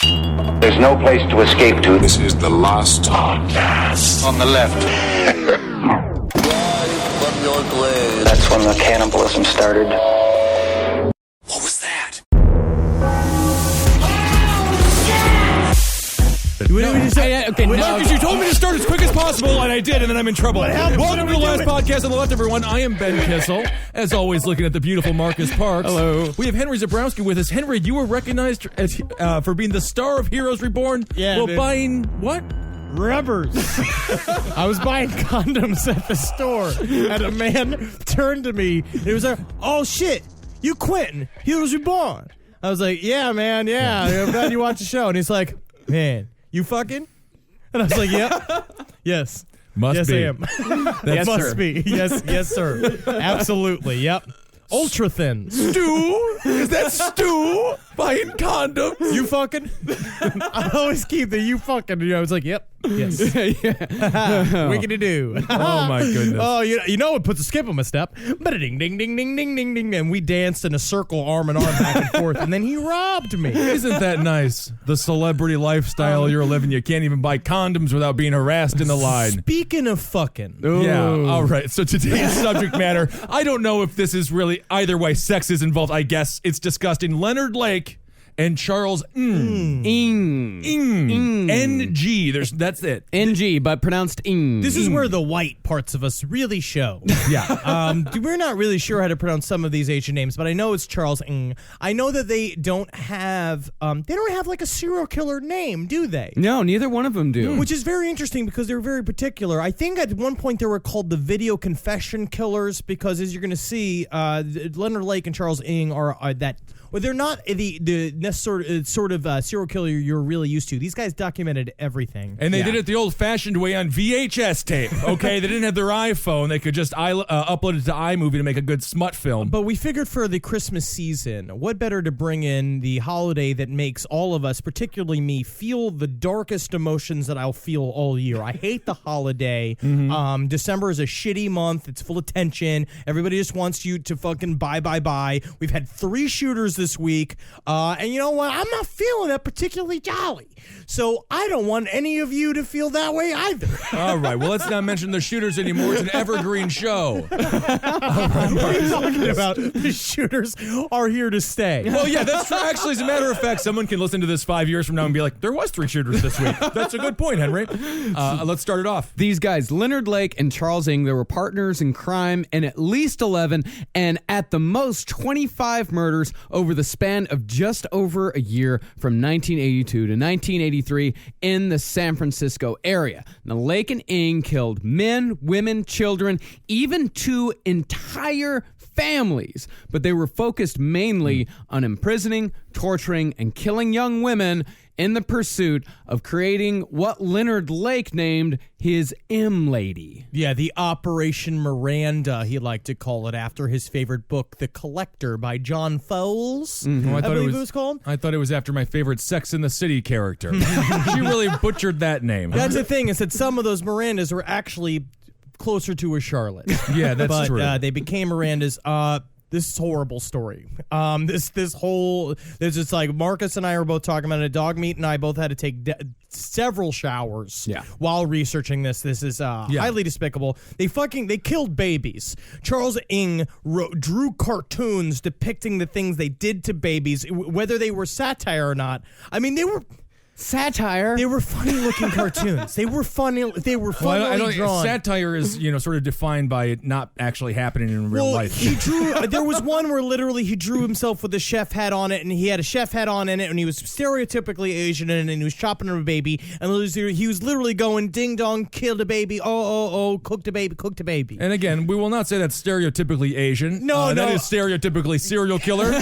There's no place to escape to. This is the last podcast. On the left. That's when the cannibalism started. What was that? Marcus, you told me to start as quick as possible, and I did, and then I'm in trouble. Welcome to the last podcast on the left, everyone. I am Ben Kissel, as always, looking at the beautiful Marcus Parks. Hello. We have Henry Zabrowski with us. Henry, you were recognized as, for being the star of Heroes Reborn. Yeah, Well, dude. buying what? Rubbers. I was buying condoms at the store, and a man turned to me. He was like, "Oh shit, you Quentin? Heroes Reborn." I was like, "Yeah, man, yeah. I'm glad you watched the show." And he's like, "Man, you fucking?" And I was like, "Yep, yes, Must yes, be. I am. Yes, Must sir. be. Yes, sir. Absolutely. Yep. Ultra thin. Stu? Is that Stu? Buying condoms? You fucking? I always keep the you fucking. I was like, yep, yes. Wickedy do. Oh, my goodness. Oh, you know it puts a skip on my step. But ding, ding, ding, ding, ding, ding, ding. And we danced in a circle, arm in arm, back and forth. And then he robbed me. Isn't that nice? The celebrity lifestyle you're living. You can't even buy condoms without being harassed in the line. Speaking of fucking. Yeah, all right. So today's subject matter, I don't know if this is really either way sex is involved. I guess it's disgusting. Leonard Lake and Charles N.G. That's it. NG, but pronounced ing. This is where the white parts of us really show. Yeah. We're not really sure how to pronounce some of these Asian names, but I know it's Charles Ng. I know that they don't have like a serial killer name, do they? No, neither one of them do. Which is very interesting because they're very particular. I think at one point they were called the video confession killers because, as you're going to see, Leonard Lake and Charles Ng are that. Well, they're not the necessary sort of serial killer you're really used to. These guys documented everything. And they did it the old-fashioned way on VHS tape, okay? They didn't have their iPhone. They could just upload it to iMovie to make a good smut film. But we figured for the Christmas season, what better to bring in the holiday that makes all of us, particularly me, feel the darkest emotions that I'll feel all year. I hate the holiday. December is a shitty month. It's full of tension. Everybody just wants you to fucking buy. We've had 3 shooters this week, and you know what? I'm not feeling that particularly jolly. So I don't want any of you to feel that way either. All right, well, let's not mention the shooters anymore. It's an evergreen show. What are you talking about? The shooters are here to stay. Well, yeah, that's true. Actually, as a matter of fact, someone can listen to this 5 years from now and be like, there was 3 shooters this week. That's a good point, Henry. Let's start it off. These guys, Leonard Lake and Charles Ng, they were partners in crime in at least 11 and at the most 25 murders over the span of just over a year from 1982 to 1983 in the San Francisco area. Now, Lake and Ng killed men, women, children, even 2 entire families, but they were focused mainly on imprisoning, torturing, and killing young women in the pursuit of creating what Leonard Lake named his M-Lady. Yeah, the Operation Miranda, he liked to call it after his favorite book, The Collector by John Fowles. Oh, I believe it was called. I thought it was after my favorite Sex and the City character. She really butchered that name. That's the thing, is that some of those Mirandas were actually closer to a Charlotte. Yeah, that's true. But they became Mirandas. This is a horrible story. There's just like Marcus and I were both talking about it. Dog Meat and I both had to take several showers while researching this. This is highly despicable. They killed babies. Charles Ng drew cartoons depicting the things they did to babies, whether they were satire or not. I mean, they were satire. They were funny-looking cartoons. They were funny. They were funnily drawn. Satire is, sort of defined by it not actually happening in real life. He drew. There was one where literally he drew himself with a chef hat on it, and he had a chef hat on in it, and he was stereotypically Asian, and he was chopping a baby, and he was literally going ding dong, killed a baby, oh, cooked a baby. And again, we will not say that's stereotypically Asian. No. That is stereotypically serial killer.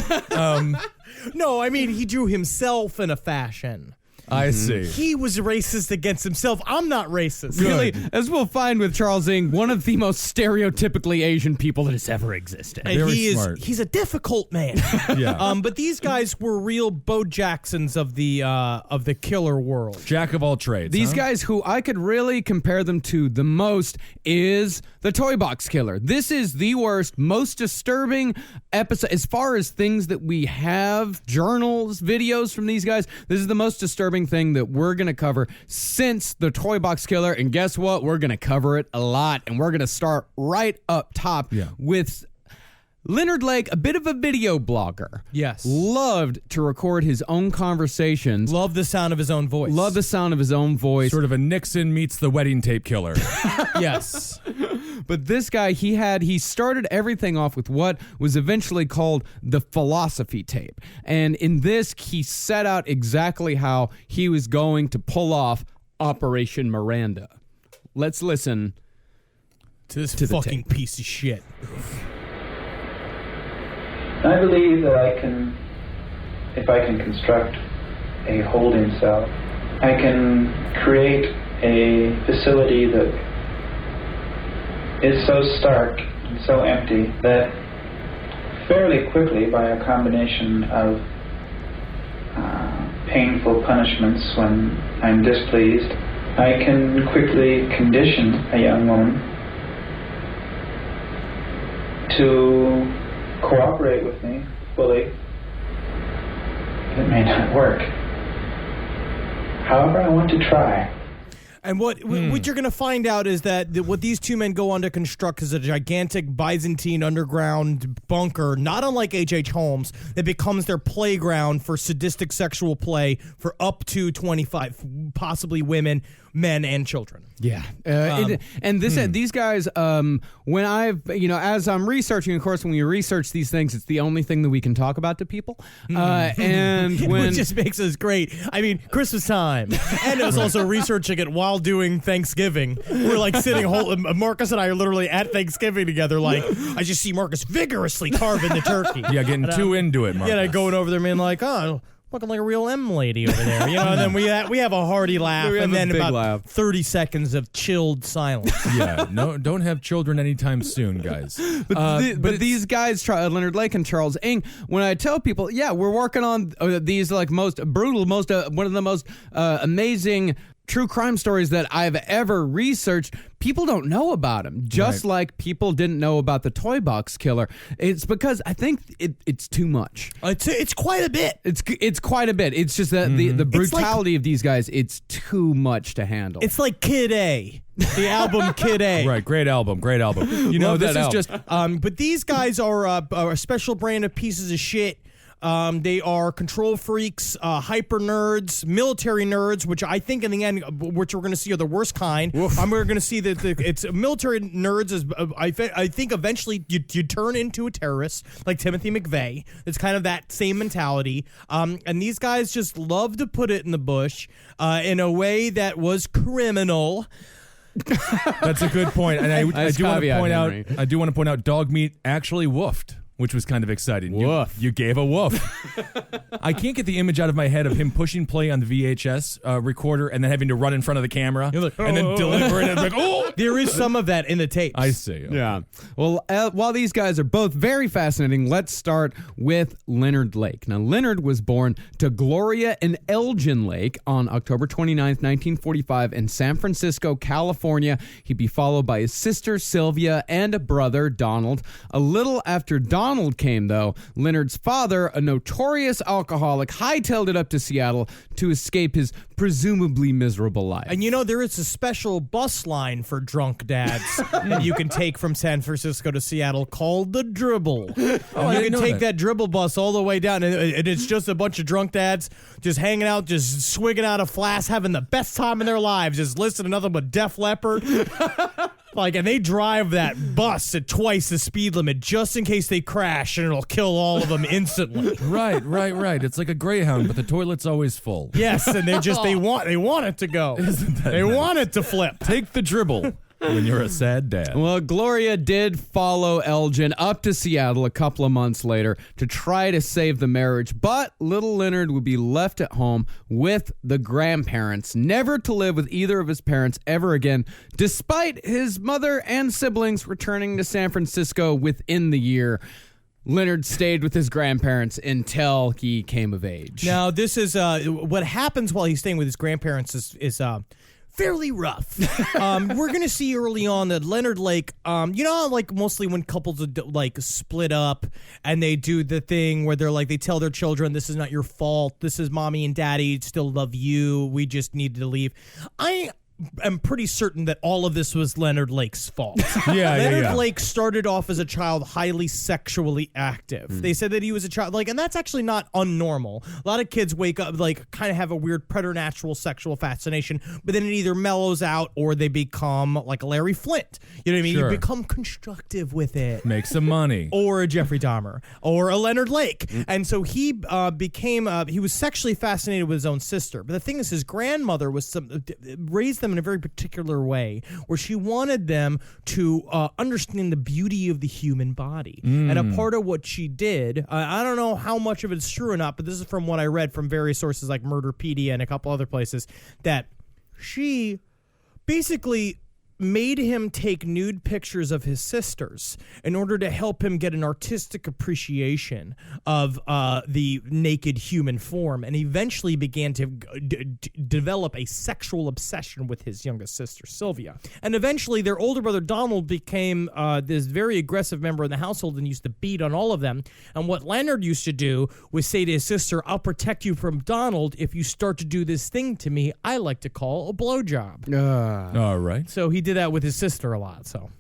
No, I mean he drew himself in a fashion. I see. He was racist against himself. I'm not racist. Really, as we'll find with Charles Ng, one of the most stereotypically Asian people that has ever existed. And Very smart. He's a difficult man. Yeah. But these guys were real Bo Jacksons of the killer world. Jack of all trades. These huh? guys who I could really compare them to the most is the Toy Box Killer. This is the worst, most disturbing episode. As far as things that we have, journals, videos from these guys, this is the most disturbing thing that we're going to cover since the Toy Box Killer. And guess what? We're going to cover it a lot. And we're going to start right up top with Leonard Lake, a bit of a video blogger. Yes. Loved to record his own conversations. Love the sound of his own voice. Love the sound of his own voice. Sort of a Nixon meets the wedding tape killer. Yes. But this guy, he started everything off with what was eventually called the philosophy tape. And in this, he set out exactly how he was going to pull off Operation Miranda. Let's listen To this the fucking piece of shit. I believe that if I can construct a holding cell, I can create a facility that is so stark and so empty that fairly quickly, by a combination of painful punishments when I'm displeased, I can quickly condition a young woman to cooperate with me fully. It may not work. However, I want to try. And what you're going to find out is that what these two men go on to construct is a gigantic Byzantine underground bunker, not unlike H.H. Holmes, that becomes their playground for sadistic sexual play for up to 25, possibly women, men, and children. Yeah. These guys, when as I'm researching, of course, when we research these things, it's the only thing that we can talk about to people. And when Which just makes us great. I mean, Christmas time. And I was also researching it while doing Thanksgiving. We're like sitting, Marcus and I are literally at Thanksgiving together. Like, I just see Marcus vigorously carving the turkey. Yeah, getting too into it, Marcus. Yeah, going over there, man, like, oh, looking like a real M lady over there, and then we have a hearty laugh, and then about 30 seconds of chilled silence. Yeah, no, don't have children anytime soon, guys. But these guys, Leonard Lake and Charles Ng, when I tell people, we're working on these like most brutal, one of the most amazing true crime stories that I've ever researched, people don't know about them. Just like people didn't know about the Toy Box Killer. It's because I think it's too much. It's quite a bit. It's quite a bit. It's just that the brutality of these guys, it's too much to handle. It's like Kid A. The album Kid A. Right, great albb. You know, this is just... but these guys are a special brand of pieces of shit. They are control freaks, hyper nerds, military nerds, which I think in the end, which we're going to see are the worst kind. We're going to see that it's military nerds. I think eventually you turn into a terrorist like Timothy McVeigh. It's kind of that same mentality. And these guys just love to put it in the bush in a way that was criminal. That's a good point. And I do want to point out dog meat actually woofed, which was kind of exciting. Woof. You gave a woof. I can't get the image out of my head of him pushing play on the VHS recorder and then having to run in front of the camera and then deliver it. And like, oh! There is some of that in the tapes. I see. Okay. Yeah. Well, while these guys are both very fascinating, let's start with Leonard Lake. Now, Leonard was born to Gloria and Elgin Lake on October 29th, 1945 in San Francisco, California. He'd be followed by his sister, Sylvia, and a brother, Donald. A little after Donald came, though, Leonard's father, a notorious alcoholic, hightailed it up to Seattle to escape his presumably miserable life. And there is a special bus line for drunk dads that you can take from San Francisco to Seattle called the Dribble. You can take that Dribble bus all the way down, and it's just a bunch of drunk dads just hanging out, just swigging out a flask, having the best time in their lives, just listening to nothing but Def Leppard. And they drive that bus at twice the speed limit just in case they crash, and it'll kill all of them instantly. Right. It's like a Greyhound, but the toilet's always full. Yes, and they want it to go. Isn't that They nice? want it to flip. Take the Dribble. when you're a sad dad. Well, Gloria did follow Elgin up to Seattle a couple of months later to try to save the marriage, but little Leonard would be left at home with the grandparents, never to live with either of his parents ever again, despite his mother and siblings returning to San Francisco within the year. Leonard stayed with his grandparents until he came of age. Now, this is what happens while he's staying with his grandparents is fairly rough. We're going to see early on that Leonard Lake, you know, like mostly when couples like split up and they do the thing where they're like, they tell their children, this is not your fault. This is mommy and daddy still love you. We just need to leave. I'm pretty certain that all of this was Leonard Lake's fault. Leonard Lake started off as a child highly sexually active. They said that he was a child, and that's actually not unnormal. A lot of kids wake up, kind of have a weird preternatural sexual fascination, but then it either mellows out or they become like a Larry Flint. You know what I mean? Sure. You become constructive with it. Make some money. Or a Jeffrey Dahmer. Or a Leonard Lake. And so he he was sexually fascinated with his own sister. But the thing is, his grandmother raised them in a very particular way where she wanted them to understand the beauty of the human body. And a part of what she did, I don't know how much of it's true or not, but this is from what I read from various sources like Murderpedia and a couple other places, that she basically made him take nude pictures of his sisters in order to help him get an artistic appreciation of the naked human form, and eventually began to develop a sexual obsession with his youngest sister, Sylvia. And eventually their older brother, Donald, became this very aggressive member of the household and used to beat on all of them. And what Leonard used to do was say to his sister, I'll protect you from Donald if you start to do this thing to me I like to call a blowjob. All right. So he did that with his sister a lot, so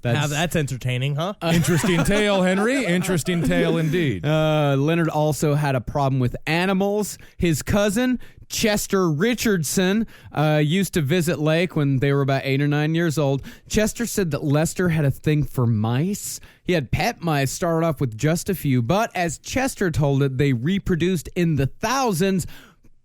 that's entertaining, huh? Interesting tale, Henry. Interesting tale indeed. Leonard also had a problem with animals. His cousin, Chester Richardson, used to visit Lake when they were about 8 or 9 years old. Chester said that Lester had a thing for mice. He had pet mice, started off with just a few, but as Chester told it, they reproduced in the thousands.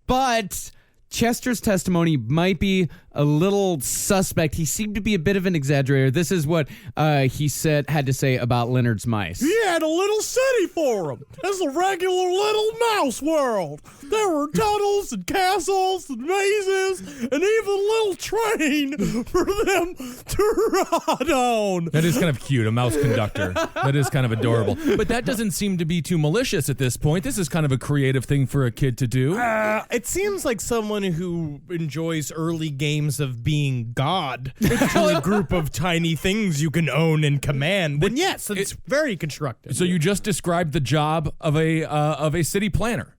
But Chester's testimony might be a little suspect. He seemed to be a bit of an exaggerator. This is what he had to say about Leonard's mice. He had a little city for him. It's a regular little mouse world. There were tunnels and castles and mazes and even a little train for them to ride on. That is kind of cute, a mouse conductor. That is kind of adorable. But that doesn't seem to be too malicious at this point. This is kind of a creative thing for a kid to do. It seems like someone who enjoys early games of being God to a group of tiny things you can own and command. Then yes, it's very constructive. So you just described the job of a city planner,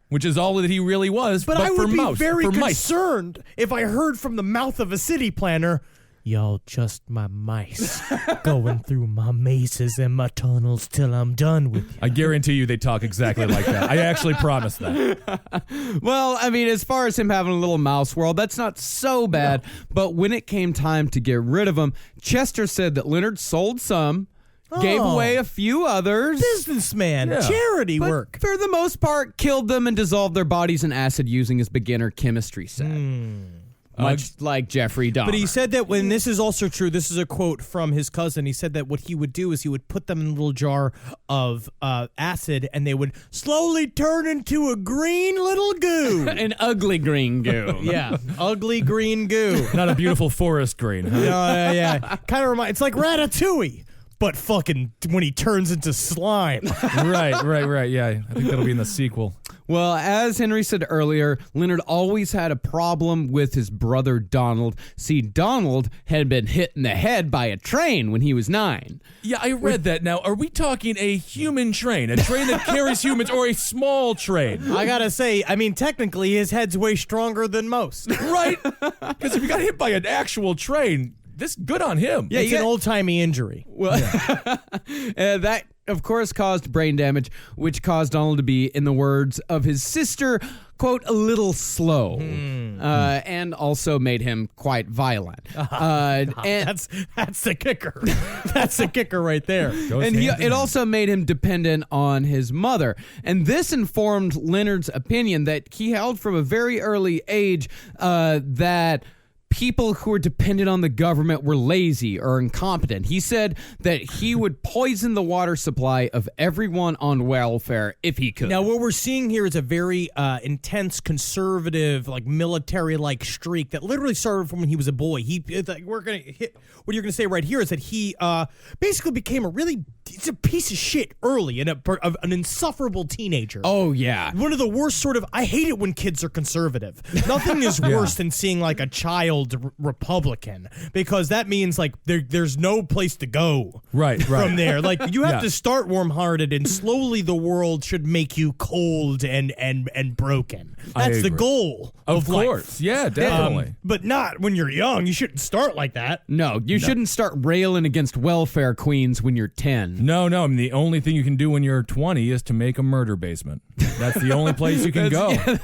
which is all that he really was. But I would be very for concerned if I heard from the mouth of a city planner, y'all just my mice going through my mazes and my tunnels till I'm done with you. I guarantee you they talk exactly like that. I actually promise that. Well, I mean, as far as him having a little mouse world, that's not so bad. No. But when it came time to get rid of him, Chester said that Leonard sold some, gave away a few others. Businessman, charity work. For the most part, killed them and dissolved their bodies in acid using his beginner chemistry set. Much like Jeffrey Dahmer. But he said that when this is also true, this is a quote from his cousin. He said that what he would do is he would put them in a little jar of acid and they would slowly turn into a green little goo. An ugly green goo. Yeah, ugly green goo. Not a beautiful forest green, huh? Yeah. Kind of it's like Ratatouille. But fucking when he turns into slime. Right. Yeah, I think that'll be in the sequel. Well, as Henry said earlier, Leonard always had a problem with his brother Donald. See, Donald had been hit in the head by a train when he was 9. Yeah, I read that. Now, are we talking a human train? A train that carries humans, or a small train? I gotta say, I mean, technically his head's way stronger than most. Right? Because if you got hit by an actual train, this good on him. Yeah, it's an old-timey injury. Well, that, of course, caused brain damage, which caused Donald to be, in the words of his sister, quote, a little slow, and also made him quite violent. And that's the kicker. That's the kicker right there. And it also made him dependent on his mother. And this informed Leonard's opinion that he held from a very early age that people who were dependent on the government were lazy or incompetent. He said that he would poison the water supply of everyone on welfare if he could. Now, what we're seeing here is a very intense, conservative, like military-like streak that literally started from when he was a boy. We're gonna hit. What you're gonna say right here is that he basically became he's a piece of shit early and an insufferable teenager. Oh yeah, one of the worst sort of. I hate it when kids are conservative. Nothing is worse than seeing like a child Republican, because that means like there's no place to go from there. Like you have to start warm-hearted, and slowly the world should make you cold and broken. That's the goal of course. Life. Yeah, definitely. But not when you're young. You shouldn't start like that. No, you shouldn't start railing against welfare queens when you're 10. No. I mean, the only thing you can do when you're 20 is to make a murder basement. That's the only place you can go. Yeah,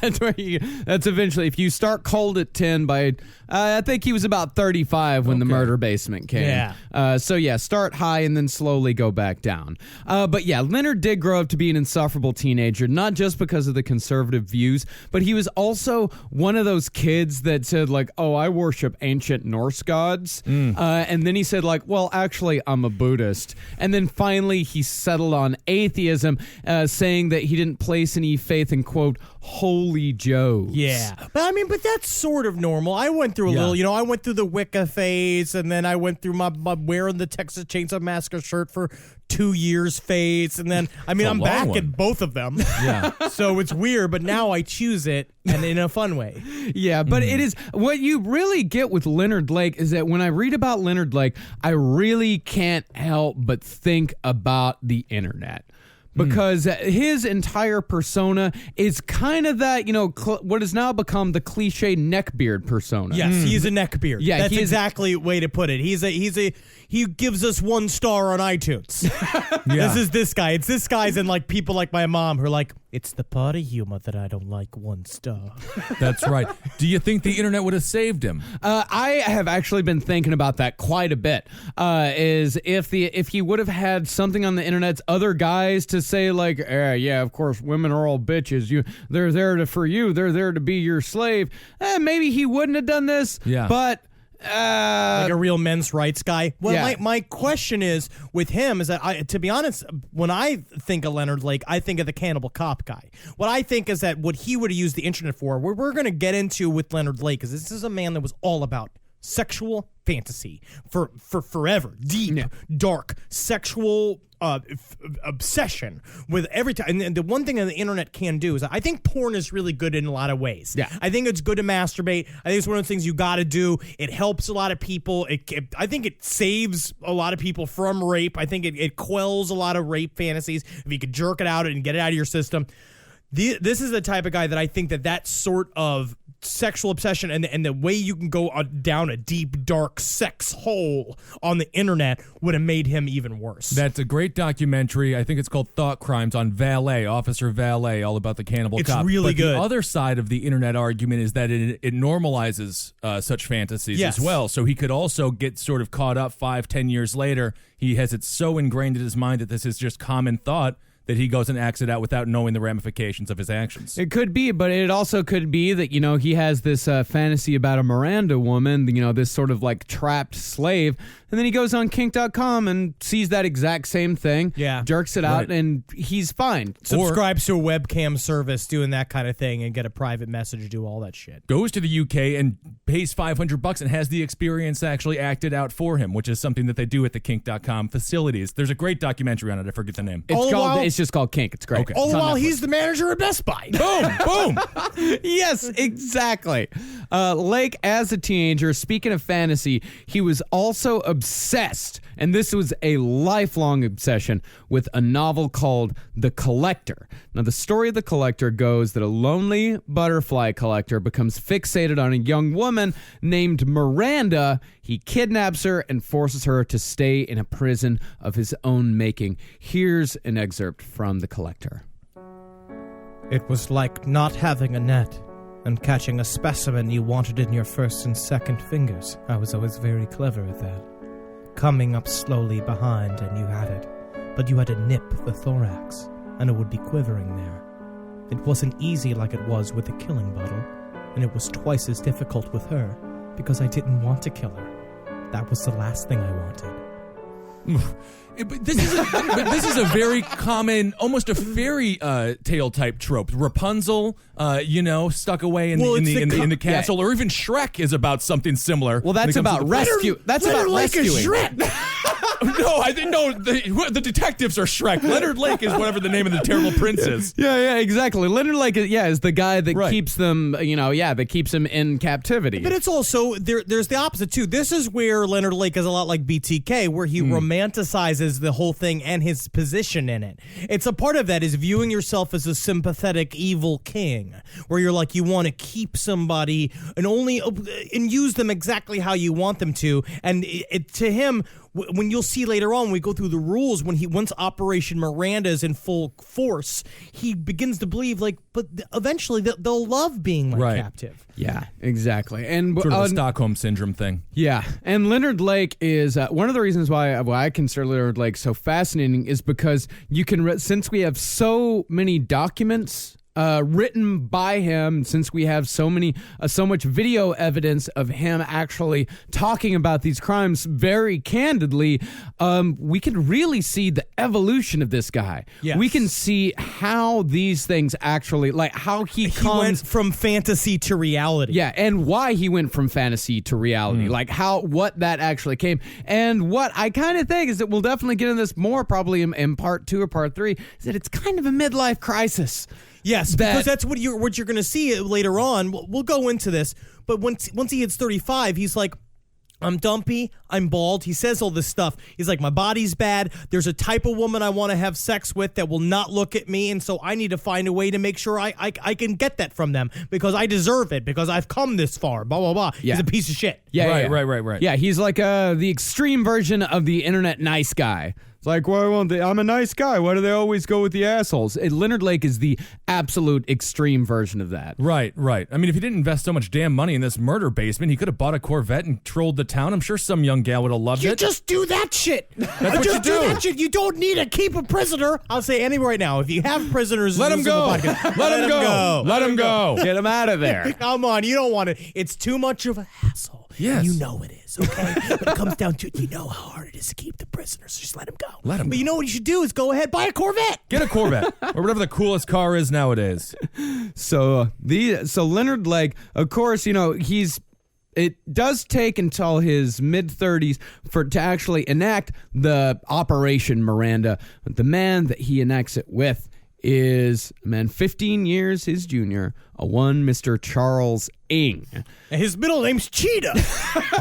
that's eventually. If you start cold at 10 by, I think he was about 35 when the murder basement came. Yeah. So yeah, start high and then slowly go back down. But yeah, Leonard did grow up to be an insufferable teenager, not just because of the conservative views, but he was also one of those kids that said like, oh, I worship ancient Norse gods. And then he said like, well, actually, I'm a Buddhist. And then finally he settled on atheism, saying that he didn't place any faith in, quote, holy Joes. Yeah. But that's sort of normal. I went through a little, I went through the Wicca phase, and then I went through my wearing the Texas Chainsaw Massacre shirt for 2 years phase, and then, I'm back at both of them. Yeah. So it's weird, but now I choose it, and in a fun way. Yeah, but it is, what you really get with Leonard Lake is that when I read about Leonard Lake, I really can't help but think about the internet. Because his entire persona is kind of that, what has now become the cliche neckbeard persona. Yes, he's a neckbeard. Yeah, that's exactly the way to put it. He gives us 1 star on iTunes. This is this guy. It's this guy's, and like people like my mom who are like, it's the part of humor that I don't like 1 star. That's right. Do you think the internet would have saved him? I have actually been thinking about that quite a bit. Is if he would have had something on the internet's other guys to say like, yeah, of course, women are all bitches. They're there for you. They're there to be your slave. Maybe he wouldn't have done this. Yeah. But. Like a real men's rights guy. Well, my question is with him is that to be honest, when I think of Leonard Lake, I think of the Cannibal Cop guy. What I think is that what he would have used the internet for, what we're going to get into with Leonard Lake, is this is a man that was all about sexual fantasy for forever, deep, dark sexual obsession with every time. And the one thing that the internet can do is I think porn is really good in a lot of ways. Yeah. I think it's good to masturbate. I think it's one of the things you got to do. It helps a lot of people. I think it saves a lot of people from rape. I think it quells a lot of rape fantasies if you could jerk it out and get it out of your system. This is the type of guy that I think that sort of sexual obsession and the way you can go down a deep, dark sex hole on the internet would have made him even worse. That's a great documentary. I think it's called Thought Crimes on Valet, Officer Valet, all about the Cannibal Cop. It's really good. The other side of the internet argument is that it normalizes such fantasies as well. So he could also get sort of caught up 5-10 years later. He has it so ingrained in his mind that this is just common thought that he goes and acts it out without knowing the ramifications of his actions. It could be, but it also could be that, he has this fantasy about a Miranda woman, this sort of like trapped slave, and then he goes on kink.com and sees that exact same thing, jerks it out, and he's fine. Subscribes to a webcam service doing that kind of thing and get a private message, do all that shit. Goes to the UK and pays $500 and has the experience actually acted out for him, which is something that they do at the kink.com facilities. There's a great documentary on it. I forget the name. It's just called Kink. It's great. Okay. All the while he's the manager at Best Buy. Boom, boom. Yes, exactly. Lake, as a teenager, speaking of fantasy, he was also obsessed, and this was a lifelong obsession, with a novel called The Collector. Now, the story of The Collector goes that a lonely butterfly collector becomes fixated on a young woman named Miranda. He kidnaps her and forces her to stay in a prison of his own making. Here's an excerpt from The Collector. It was like not having a net and catching a specimen you wanted in your first and second fingers. I was always very clever at that. Coming up slowly behind and you had it, but you had to nip the thorax and it would be quivering there. It wasn't easy like it was with the killing bottle, and it was twice as difficult with her because I didn't want to kill her. That was the last thing I wanted. But this is a very common, almost a fairy tale type trope. Rapunzel, stuck away in the castle, or even Shrek is about something similar. Well, that's about rescue. That's about rescuing. No, I think the detectives are Shrek. Leonard Lake is whatever the name of the terrible prince is. Yeah, exactly. Leonard Lake is the guy that keeps them, that keeps him in captivity. But it's also, there's the opposite too. This is where Leonard Lake is a lot like BTK, where he romanticizes the whole thing and his position in it. It's a part of that is viewing yourself as a sympathetic evil king, where you're like, you want to keep somebody and use them exactly how you want them to. And to him, when you'll see later on, when we go through the rules, once Operation Miranda is in full force, he begins to believe but eventually they'll love being my captive. Yeah, exactly. And sort of a Stockholm syndrome thing. Yeah, and Leonard Lake is one of the reasons why I consider Leonard Lake so fascinating is because you can, since we have so many documents written by him, since we have so much video evidence of him actually talking about these crimes very candidly, we can really see the evolution of this guy. Yes. We can see how these things actually, how he went from fantasy to reality. Yeah, and why he went from fantasy to reality, what that actually came. And what I kind of think is that we'll definitely get into this more probably in part 2 or part 3, is that it's kind of a midlife crisis. Yes, because that's what you're going to see later on. We'll go into this, but once he hits 35, he's like, I'm dumpy, I'm bald. He says all this stuff. He's like, my body's bad. There's a type of woman I want to have sex with that will not look at me, and so I need to find a way to make sure I can get that from them because I deserve it because I've come this far. Blah blah blah. Yeah. He's a piece of shit. Yeah, right. Yeah, he's like the extreme version of the internet nice guy. It's like, I'm a nice guy. Why do they always go with the assholes? Leonard Lake is the absolute extreme version of that. Right. I mean, if he didn't invest so much damn money in this murder basement, he could have bought a Corvette and trolled the town. I'm sure some young gal would have loved it. You just do that shit. That's what you do. That shit. You don't need to keep a prisoner. I'll say anyway right now, if you have prisoners, let him go. Let him go. Let him go. Get him out of there. Come on, you don't want it. It's too much of a hassle. Yes. You know it is, okay? But it comes down to it. You know how hard it is to keep the prisoners. So just let him go. But you know what you should do is go ahead, buy a Corvette. Get a Corvette or whatever the coolest car is nowadays. So Leonard Lake, of course, it does take until his mid-30s to actually enact the Operation Miranda. But the man that he enacts it with is a man 15 years his junior, one Mr. Charles Ng. And his middle name's Cheetah.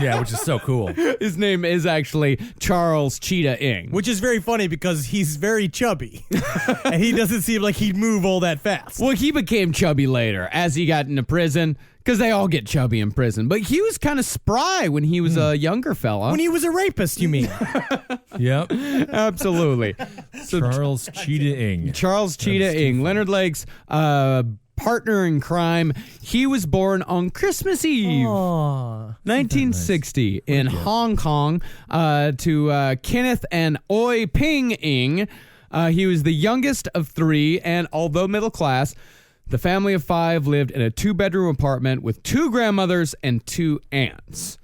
Yeah, which is so cool. His name is actually Charles Cheetah Ng. Which is very funny because he's very chubby. And he doesn't seem like he'd move all that fast. Well, he became chubby later as he got into prison, because they all get chubby in prison. But he was kind of spry when he was a younger fella. When he was a rapist, you mean? Yep. Absolutely. So Charles Cheetah Ng. Charles Cheetah Ng. Leonard Lake's partner in crime. He was born on Christmas Eve, 1960, in Hong Kong, to Kenneth and Oi Ping Ng. He was the youngest of 3, and although middle class, the family of 5 lived in a 2-bedroom apartment with 2 grandmothers and 2 aunts.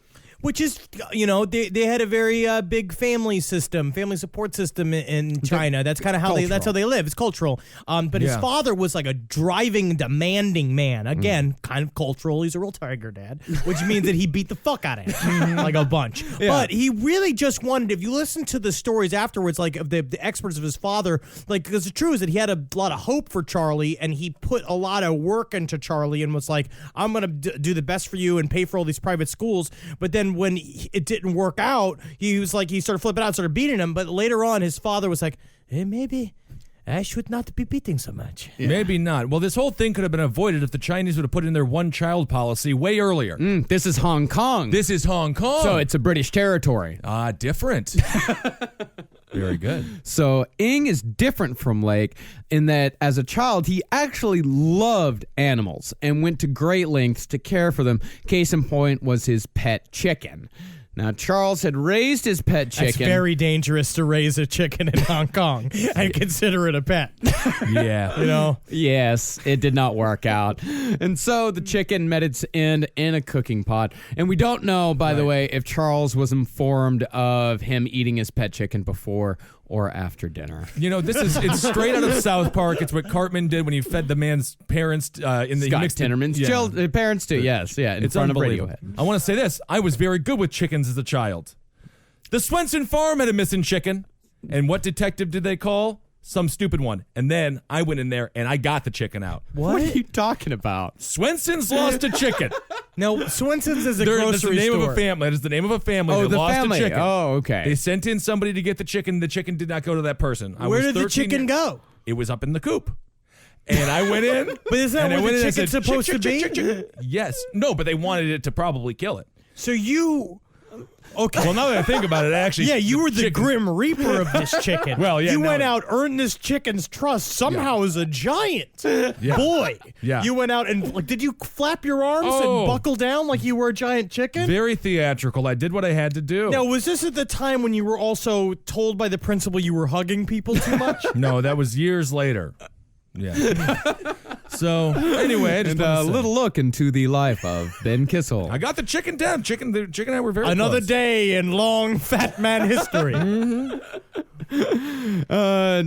Which is, they had a very big family support system in China. That's kind of how that's how they live. It's cultural. But his father was like a driving, demanding man. Again, kind of cultural. He's a real tiger dad, which means that he beat the fuck out of him like a bunch. Yeah. But he really just wanted, if you listen to the stories afterwards, like of the experts of his father, because the truth is that he had a lot of hope for Charlie, and he put a lot of work into Charlie and was like, I'm going to do the best for you and pay for all these private schools. But then when it didn't work out, he started flipping out, started beating him. But later on, his father was like, hey, maybe I should not be beating so much. Yeah. Maybe not. Well, this whole thing could have been avoided if the Chinese would have put in their one-child policy way earlier. This is Hong Kong. So it's a British territory. Different. Very good. So Ng is different from Lake in that as a child, he actually loved animals and went to great lengths to care for them. Case in point was his pet chicken. Now, Charles had raised his pet chicken. It's very dangerous to raise a chicken in Hong Kong and consider it a pet. Yeah. You know? Yes, it did not work out. And so the chicken met its end in a cooking pot. And we don't know, by the way, if Charles was informed of him eating his pet chicken before or after dinner. You know, it's straight out of South Park. It's what Cartman did when he fed the man's parents in the Scott mixed Tinnerman's parents too. Yes, yeah, in It's front of unbelievable. Radiohead. I want to say this. I was very good with chickens as a child. The Swenson farm had a missing chicken. And what detective did they call? Some stupid one. And then I went in there and I got the chicken out. What are you talking about? Swenson's lost a chicken. No, Swenson's is a That's grocery the name store. of a family. That is the name of a family Oh, that the lost family. a chicken. Oh, okay. They sent in somebody to get the chicken. The chicken did not go to that person. Where did the chicken go? It was up in the coop. And I went in. But is that and I where went the in and chicken's said, supposed "Chick, to chick, be?" chick, chick, chick." Yes. No, but they wanted it to probably kill it. So you... Okay. Well, now that I think about it, actually... Yeah, you were the chicken- Grim Reaper of this chicken. Well, yeah, You no. went out, earned this chicken's trust somehow as a giant Yeah. boy. Yeah. You went out and, like, did you flap your arms Oh. and buckle down like you were a giant chicken? Very theatrical. I did what I had to do. Now, was this at the time when you were also told by the principal you were hugging people too much? No, that was years later. Yeah. So, anyway, I just And wanted a to say, little look into the life of Ben Kissel. I got the chicken down. The chicken and I were very Another close. day in long fat man history.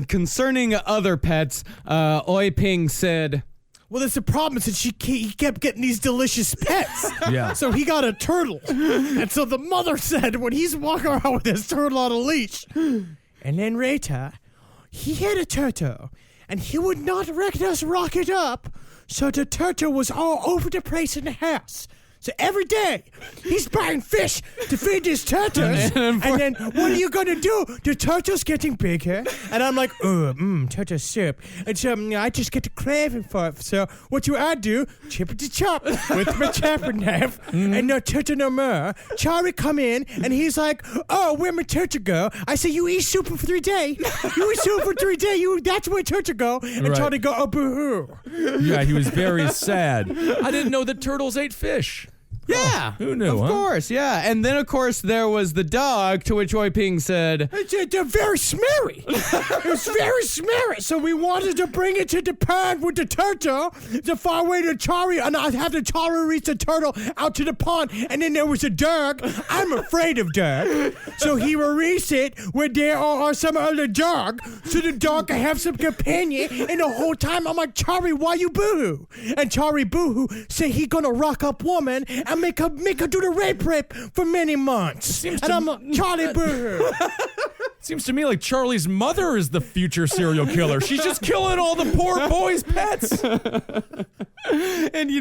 Concerning other pets, Oi Ping said, Well, there's a problem since he kept getting these delicious pets. Yeah. So he got a turtle. And so the mother said when he's walking around with his turtle on a leash, and then later, he had a turtle, and he would not let us rock it up, so the turtle was all over the place in the house. So every day, he's buying fish to feed his turtles. And then what are you going to do? The turtle's getting bigger. And I'm like, turtle soup. And so I just get the craving for it. So what do? Chip it to chop with my chopping knife. And no turtle no more. Charlie come in, and he's like, oh, where my turtle go? I say, you eat soup for 3 days. You eat soup for 3 days. That's where turtle go. And Right. Charlie go, oh, boo-hoo. Yeah, he was very sad. I didn't know that turtles ate fish. yeah, Who knew, Of huh? course, yeah. And then, of course, there was the dog, to which Oi Ping said, They're very smeary. It's very smeary. So we wanted to bring it to the pond with the turtle to far away to Chari, and I'd have the Chari reach the turtle out to the pond. And then there was a dog. I'm afraid of dog. So he will reach it where there are some other dog, so the dog can have some companion. And the whole time I'm like, Chari, why you boo-hoo? And Chari boo-hoo say he gonna rock up woman and make her do the rape for many months. And I'm like, Charlie boo-hoo. Seems to me like Charlie's mother is the future serial killer. She's just killing all the poor boys' pets. and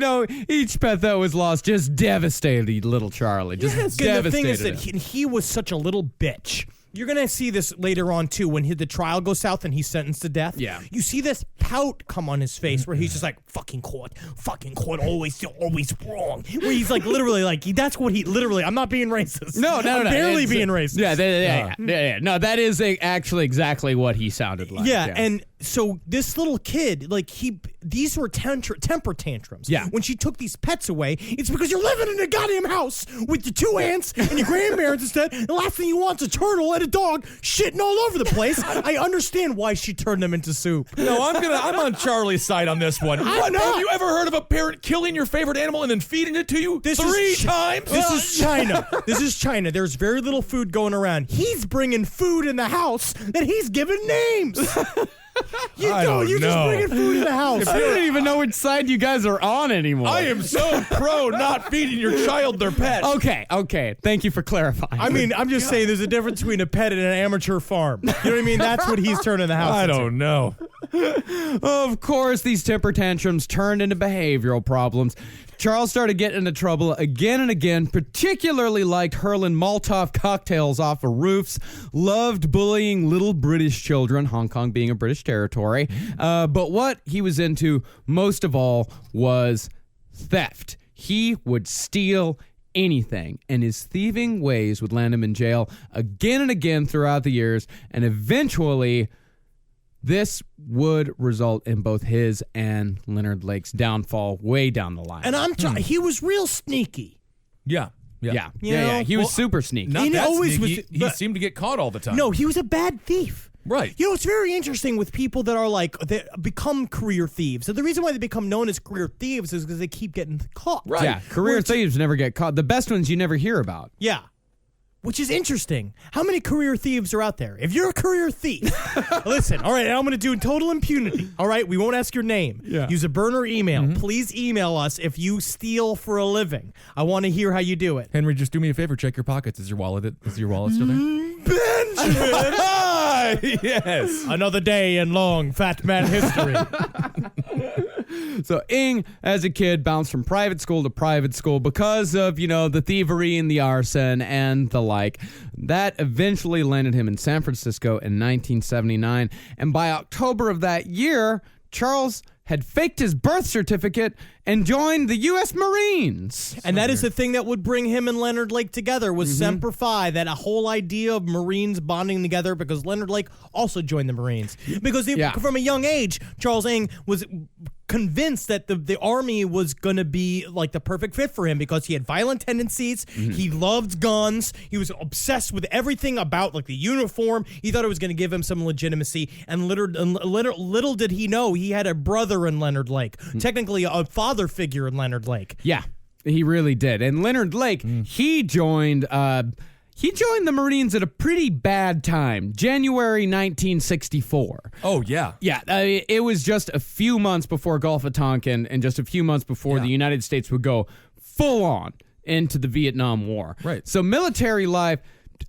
each pet that was lost just devastated little Charlie. Just devastated. The thing is that him. he was such a little bitch. You're going to see this later on, too, when the trial goes south and he's sentenced to death. Yeah. You see this pout come on his face where he's just like, fucking court, always wrong. Where he's like, literally, like, that's what he, literally, I'm not being racist. No. I'm barely It's- being racist. Yeah. No, that is actually exactly what he sounded like. Yeah, and so this little kid, like, these were temper tantrums. Yeah. When she took these pets away, it's because you're living in a goddamn house with your 2 aunts and your grandparents instead. And the last thing you want is a turtle and a dog shitting all over the place. I understand why she turned them into soup. No, I'm on Charlie's side on this one. I'm not. Have you ever heard of a parent killing your favorite animal and then feeding it to you three times? This is China. This is China. There's very little food going around. He's bringing food in the house that he's giving names. I don't You're just know. bringing food in the house. I don't even know which side you guys are on anymore. I am so pro not feeding your child their pet. Okay. Thank you for clarifying. I mean, I'm just saying there's a difference between a pet and an amateur farm. You know what I mean? That's what he's turning the house I into. don't know. Of course, these temper tantrums turned into behavioral problems. Charles started getting into trouble again and again, particularly liked hurling Molotov cocktails off of roofs, loved bullying little British children, Hong Kong being a British territory. But what he was into most of all was theft. He would steal anything, and his thieving ways would land him in jail again and again throughout the years, and eventually this would result in both his and Leonard Lake's downfall way down the line. And he was real sneaky. Yeah. Yeah. You know? He was super sneaky. Not He that always sneaky. was- He but- seemed to get caught all the time. No, he was a bad thief. Right. You know, it's very interesting with people that are like, they become career thieves. So the reason why they become known as career thieves is because they keep getting caught. Right. Yeah, career Which- thieves never get caught. The best ones you never hear about. Yeah. Which is interesting. How many career thieves are out there? If you're a career thief, listen, all right, I'm going to do total impunity. All right, we won't ask your name. Yeah. Use a burner email. Please email us if you steal for a living. I want to hear how you do it. Henry, just do me a favor. Check your pockets. Is your wallet still there? Benjamin! Yes. Another day in long fat man history. So Ing, as a kid, bounced from private school to private school because of, the thievery and the arson and the like. That eventually landed him in San Francisco in 1979. And by October of that year, Charles had faked his birth certificate and joined the U.S. Marines. And that is the thing that would bring him and Leonard Lake together was Semper Fi, that a whole idea of Marines bonding together because Leonard Lake also joined the Marines. Because from a young age, Charles Ing was convinced that the Army was going to be like the perfect fit for him because he had violent tendencies, he loved guns, he was obsessed with everything about like the uniform. He thought it was going to give him some legitimacy, and little did he know he had a brother in Leonard Lake, technically a father figure in Leonard Lake. Yeah, he really did. And Leonard Lake, he joined the Marines at a pretty bad time, January 1964. Oh, yeah. Yeah, it was just a few months before Gulf of Tonkin and just a few months before the United States would go full on into the Vietnam War. Right. So military life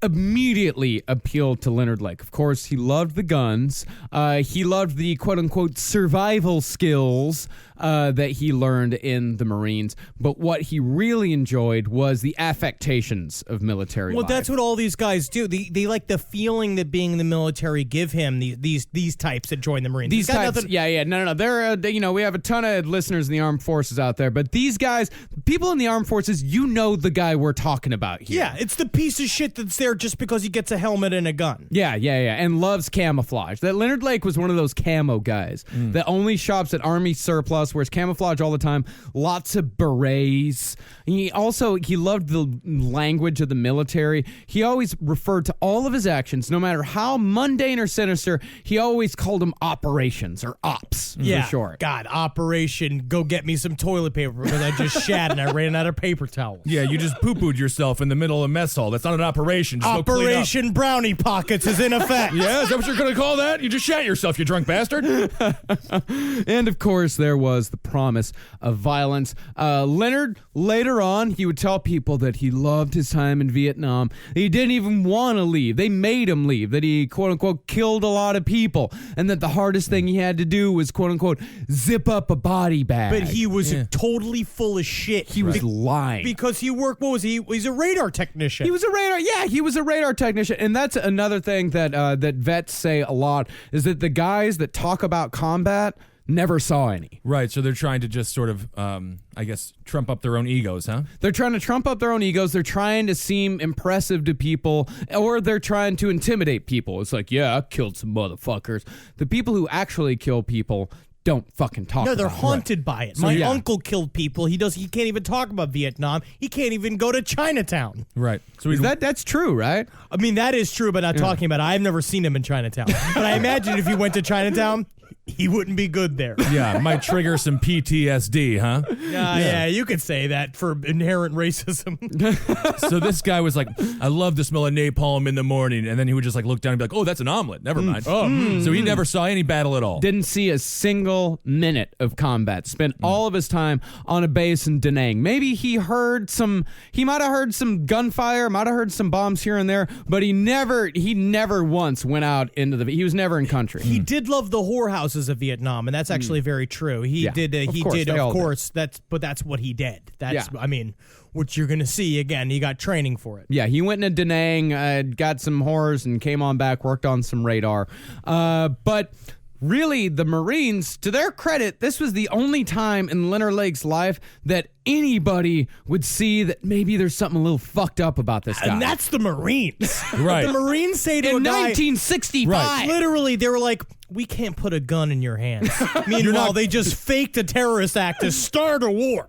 immediately appealed to Leonard Lake. Of course, he loved the guns. He loved the quote-unquote survival skills that he learned in the Marines. But what he really enjoyed was the affectations of military life. Well, that's what all these guys do. They like the feeling that being in the military give him, these types that join the Marines. These He's got types, nothing- no. They're, we have a ton of listeners in the armed forces out there, but these guys, people in the armed forces, the guy we're talking about here. Yeah, it's the piece of shit that's there just because he gets a helmet and a gun. Yeah, and loves camouflage. That Leonard Lake was one of those camo guys that only shops at Army Surplus, wears camouflage all the time, lots of berets. He loved the language of the military. He always referred to all of his actions, no matter how mundane or sinister, he always called them operations or ops for short. God, Operation Go Get Me Some Toilet Paper because I just shat and I ran out of paper towels. Yeah, you just poo-pooed yourself in the middle of mess hall. That's not an operation. Just go clean up. Operation Brownie Pockets is in effect. Yeah, is that what you're going to call that? You just shat yourself, you drunk bastard. And of course, there was the promise of violence. Leonard, later on, he would tell people that he loved his time in Vietnam. He didn't even want to leave. They made him leave. That he, quote unquote, killed a lot of people. And that the hardest thing he had to do was, quote unquote, zip up a body bag. But he was totally full of shit. He was lying. Because he worked, what was he? He's a radar technician. He was a radar technician. And that's another thing that that vets say a lot, is that the guys that talk about combat never saw any. Right, so they're trying to just sort of, trump up their own egos, huh? They're trying to trump up their own egos. They're trying to seem impressive to people, or they're trying to intimidate people. It's like, yeah, I killed some motherfuckers. The people who actually kill people don't fucking talk No, they're about it. haunted by it. My uncle killed people. He can't even talk about Vietnam. He can't even go to Chinatown. Right. So That's true, right? I mean, that is true, but not talking about it. I've never seen him in Chinatown. But I imagine if you went to Chinatown, he wouldn't be good there. yeah, might trigger some PTSD, huh? Yeah, you could say that for inherent racism. So this guy was like, I love the smell of napalm in the morning. And then he would just like look down and be like, oh, that's an omelet. Never mind. So he never saw any battle at all. Didn't see a single minute of combat. Spent all of his time on a base in Da Nang. Maybe he might have heard some gunfire, might have heard some bombs here and there, but he never once went out into he was never in country. He did love the whorehouses of Vietnam, and that's actually very true. He did. Of course. That's what he did. That's. I mean, what you're gonna see again. He got training for it. Yeah, he went into Da Nang, got some horrors, and came on back. Worked on some radar, but. Really, the Marines, to their credit, this was the only time in Leonard Lake's life that anybody would see that maybe there's something a little fucked up about this guy. And that's the Marines. Right. The Marines say to in a guy... 1965. Right. Literally, they were like, we can't put a gun in your hands. Meanwhile, they just faked a terrorist act to start a war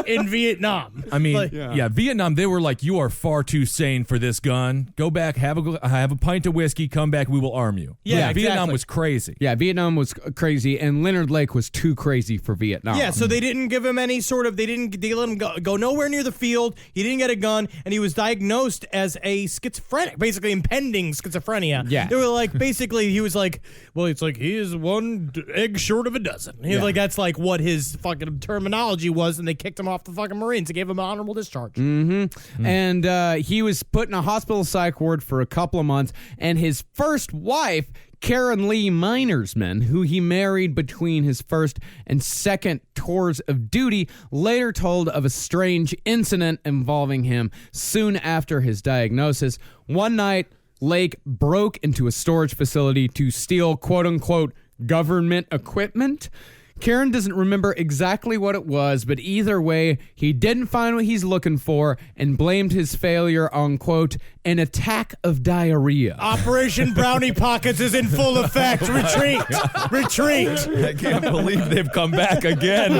in Vietnam. I mean, Vietnam, they were like, you are far too sane for this gun. Go back, have a pint of whiskey, come back, we will arm you. Yeah, exactly. Vietnam was crazy. Yeah, Vietnam was crazy, and Leonard Lake was too crazy for Vietnam. Yeah, so they didn't give him any sort of, they let him go nowhere near the field. He didn't get a gun, and he was diagnosed as a schizophrenic, basically impending schizophrenia. Yeah. They were like, basically, he was like, well, it's like, he is one egg short of a dozen. He was like, that's like what his fucking terminology was, and they kicked him off the fucking Marines and gave him an honorable discharge. And he was put in a hospital psych ward for a couple of months, and his first wife, Karen Lee Minersman, who he married between his first and second tours of duty, later told of a strange incident involving him soon after his diagnosis. One night, Lake broke into a storage facility to steal quote-unquote government equipment. Karen doesn't remember exactly what it was, but either way, he didn't find what he's looking for and blamed his failure on, quote, an attack of diarrhea. Operation Brownie Pockets is in full effect. Retreat. Retreat. I can't believe they've come back again.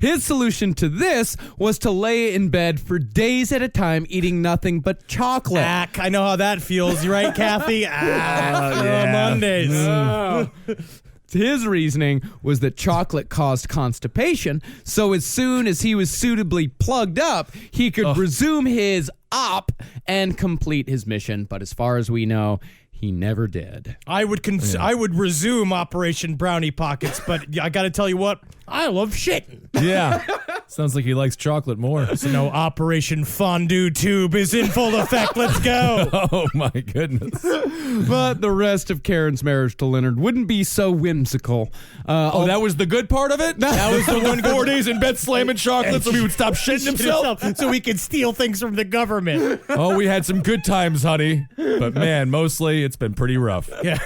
His solution to this was to lay in bed for days at a time eating nothing but chocolate. I know how that feels. You right, Kathy? Mondays. His reasoning was that chocolate caused constipation, so as soon as he was suitably plugged up, he could resume his op and complete his mission. But as far as we know, he never did. I would resume Operation Brownie Pockets, but I got to tell you what, I love shitting. Yeah. Sounds like he likes chocolate more. So no, Operation Fondue Tube is in full effect. Let's go. Oh, my goodness. But the rest of Karen's marriage to Leonard wouldn't be so whimsical. That was the good part of it? That was the one 4 days in bed slamming chocolate so he would stop shitting himself? So we could steal things from the government. Oh, we had some good times, honey. But man, mostly it's been pretty rough. Yeah.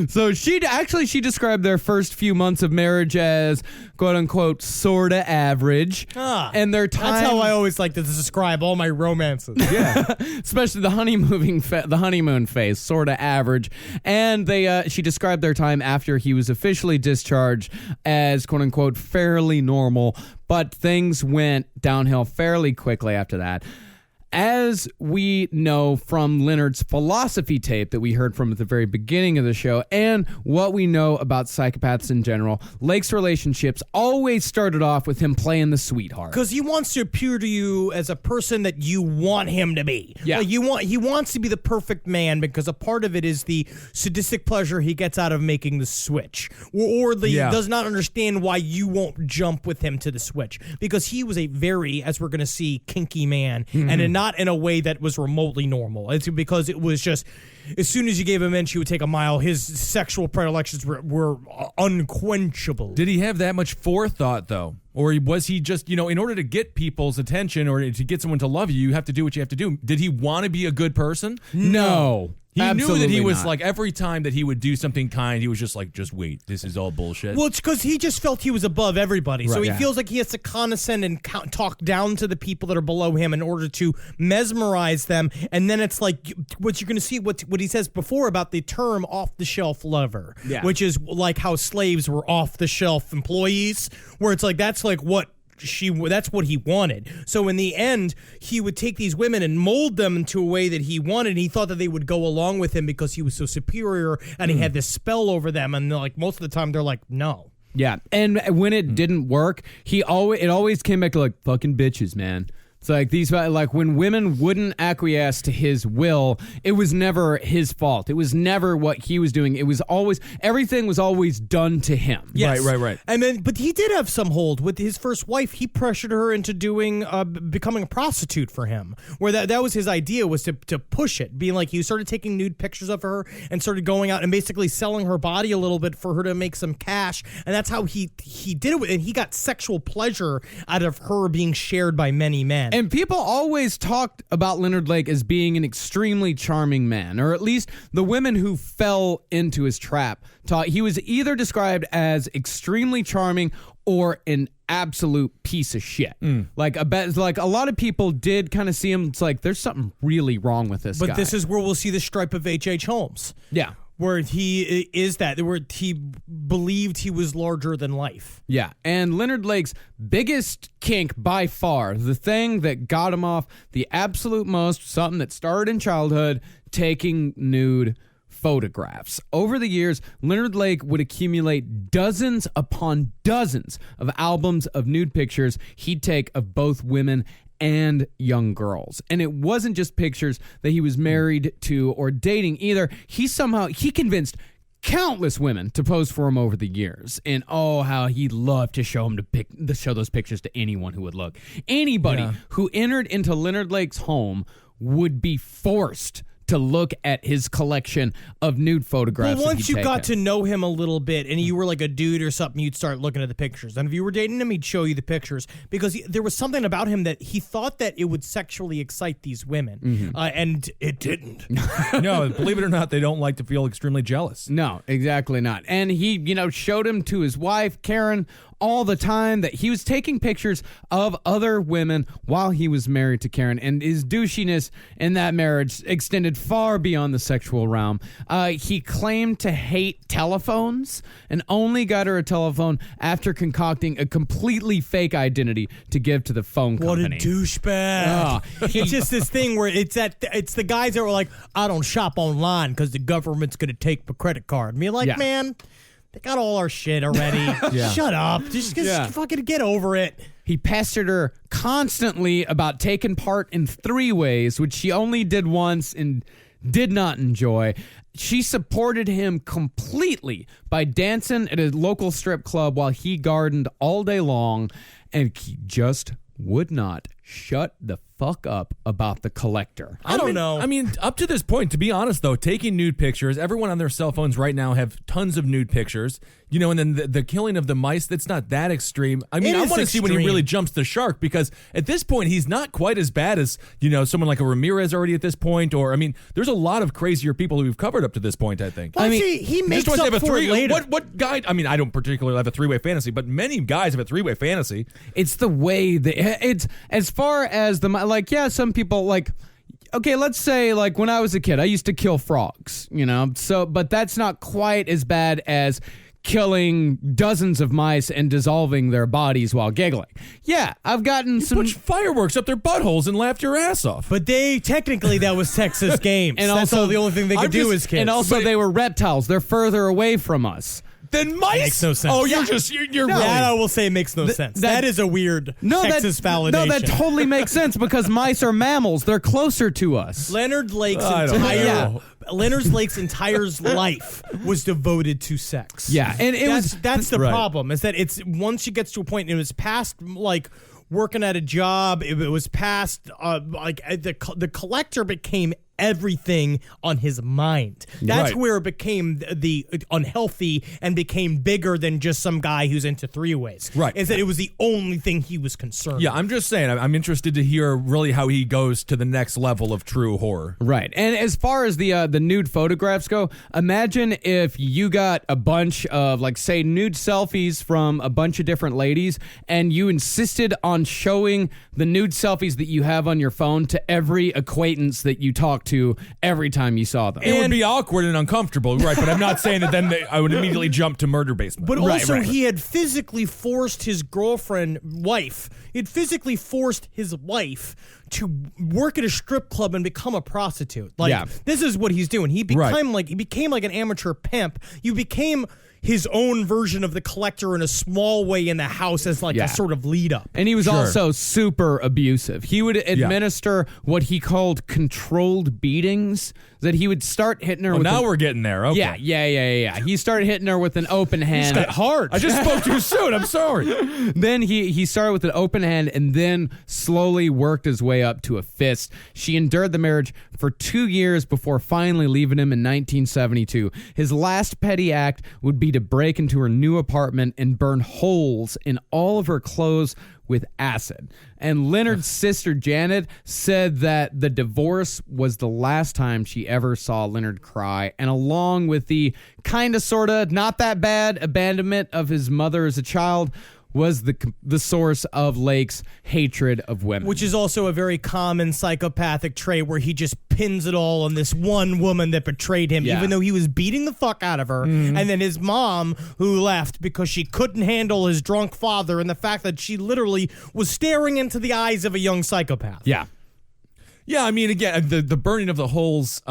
So she described their first few months of marriage as quote unquote sorta average. And their time. That's how I always like to describe all my romances. Yeah. Especially the honeymoon phase, sorta average. And she described their time after he was officially discharged as quote unquote fairly normal, but things went downhill fairly quickly after that. As we know from Leonard's philosophy tape that we heard from at the very beginning of the show, and what we know about psychopaths in general, Lake's relationships always started off with him playing the sweetheart. Because he wants to appear to you as a person that you want him to be. Yeah. Like he wants to be the perfect man because a part of it is the sadistic pleasure he gets out of making the switch. Or does not understand why you won't jump with him to the switch. Because he was a very, as we're going to see, kinky man. And not in a way that was remotely normal. It's because it was just, as soon as you gave him in, she would take a mile. His sexual predilections were unquenchable. Did he have that much forethought, though? Or was he just, in order to get people's attention or to get someone to love you, you have to do what you have to do. Did he want to be a good person? No. He Absolutely knew that he was not. like, every time that he would do something kind, he was just like, just wait, this is all bullshit. Well, it's because he just felt he was above everybody. So Right. he Yeah. feels like he has to condescend and talk down to the people that are below him in order to mesmerize them. And then it's like, what you're going to see, what he says before about the term off-the-shelf lover, which is like how slaves were off-the-shelf employees, where it's like, that's like what that's what he wanted. So in the end, he would take these women and mold them into a way that he wanted. And he thought that they would go along with him because he was so superior and he had this spell over them. And like most of the time, they're like, no. Yeah, and when it didn't work, it always came back to like fucking bitches, man. It's like when women wouldn't acquiesce to his will, it was never his fault. It was never what he was doing. It was always, everything was always done to him. Yes. Right. And then, but he did have some hold with his first wife. He pressured her into becoming a prostitute for him. Where that was his idea, was to push it, being like, he started taking nude pictures of her and started going out and basically selling her body a little bit for her to make some cash. And that's how he did it. And he got sexual pleasure out of her being shared by many men. And people always talked about Leonard Lake as being an extremely charming man, or at least the women who fell into his trap he was either described as extremely charming or an absolute piece of shit. Like a lot of people did kind of see him. It's like, there's something really wrong with this guy. But this is where we'll see the stripe of H.H. Holmes. Yeah. where he believed he was larger than life. Yeah, and Leonard Lake's biggest kink by far, the thing that got him off the absolute most, something that started in childhood, taking nude photographs. Over the years, Leonard Lake would accumulate dozens upon dozens of albums of nude pictures he'd take of both women and young girls. And it wasn't just pictures that he was married to or dating either. He convinced countless women to pose for him over the years. And how he loved to show those pictures to anyone who would look. Anybody who entered into Leonard Lake's home would be forced to look at his collection of nude photographs. Well, once you got to know him a little bit and you were like a dude or something, you'd start looking at the pictures. And if you were dating him, he'd show you the pictures because there was something about him that he thought that it would sexually excite these women. And it didn't. No, believe it or not, they don't like to feel extremely jealous. No, exactly not. And he, showed him to his wife, Karen, all the time that he was taking pictures of other women while he was married to Karen, and his douchiness in that marriage extended far beyond the sexual realm. He claimed to hate telephones and only got her a telephone after concocting a completely fake identity to give to the phone company. What a douchebag. It's just this thing where it's the guys that were like, I don't shop online because the government's going to take my credit card. And you're like, man, they got all our shit already. Shut up. Just fucking get over it. He pestered her constantly about taking part in three-ways, which she only did once and did not enjoy. She supported him completely by dancing at a local strip club while he gardened all day long, and he just would not shut the fuck up about the collector. I don't know. I mean, up to this point, to be honest, though, taking nude pictures, everyone on their cell phones right now have tons of nude pictures, and then the killing of the mice, that's not that extreme. I mean, I want to see when he really jumps the shark, because at this point, he's not quite as bad as, someone like a Ramirez already at this point, or, I mean, there's a lot of crazier people who we've covered up to this point, I think. Well, he makes up for it later. What guy, I mean, I don't particularly have a three-way fantasy, but many guys have a three-way fantasy. It's the way it's as far as some people okay, let's say when I was a kid, I used to kill frogs, but that's not quite as bad as killing dozens of mice and dissolving their bodies while giggling. Yeah, I've gotten some... Put fireworks up their buttholes and laughed your ass off. But technically that was Texas games. And that's also the only thing they could do as kids. And also they were reptiles. They're further away from us. Then mice? Makes no sense. Oh, you're really... That I will say makes no sense. That is a weird Texas validation. No, that totally makes sense because mice are mammals. They're closer to us. Leonard Lake's entire life was devoted to sex. Yeah, and that's the problem, is that it's once it gets to a point, and it was past working at a job, it was past the collector became everything on his mind. That's where it became the unhealthy and became bigger than just some guy who's into three-ways. Right. Is that it was the only thing he was concerned Yeah, with. I'm just saying, I'm interested to hear really how he goes to the next level of true horror. Right. And as far as the nude photographs go, imagine if you got a bunch of, say, nude selfies from a bunch of different ladies, and you insisted on showing the nude selfies that you have on your phone to every acquaintance that you talk to every time you saw them. It would be awkward and uncomfortable, right? But I'm not saying that then I would immediately jump to murder basement. But also, he had physically forced his wife. He had physically forced his wife to work at a strip club and become a prostitute. This is what he's doing. He became like an amateur pimp. You became his own version of the collector in a small way in the house as a sort of lead up. And he was also super abusive. He would administer what he called controlled beatings, that he would start hitting her with we're getting there. Okay. Yeah. He started hitting her with an open hand. It's hard. I just spoke too soon. I'm sorry. Then he started with an open hand and then slowly worked his way up to a fist. She endured the marriage for 2 years before finally leaving him in 1972. His last petty act would be to break into her new apartment and burn holes in all of her clothes with acid. And Leonard's sister Janet said that the divorce was the last time she ever saw Leonard cry, and along with the kind of sort of not that bad abandonment of his mother as a child was the source of Lake's hatred of women. Which is also a very common psychopathic trait where he just pins it all on this one woman that betrayed him, even though he was beating the fuck out of her. And then his mom, who left because she couldn't handle his drunk father and the fact that she literally was staring into the eyes of a young psychopath. Yeah. Yeah, I mean, again, the burning of the holes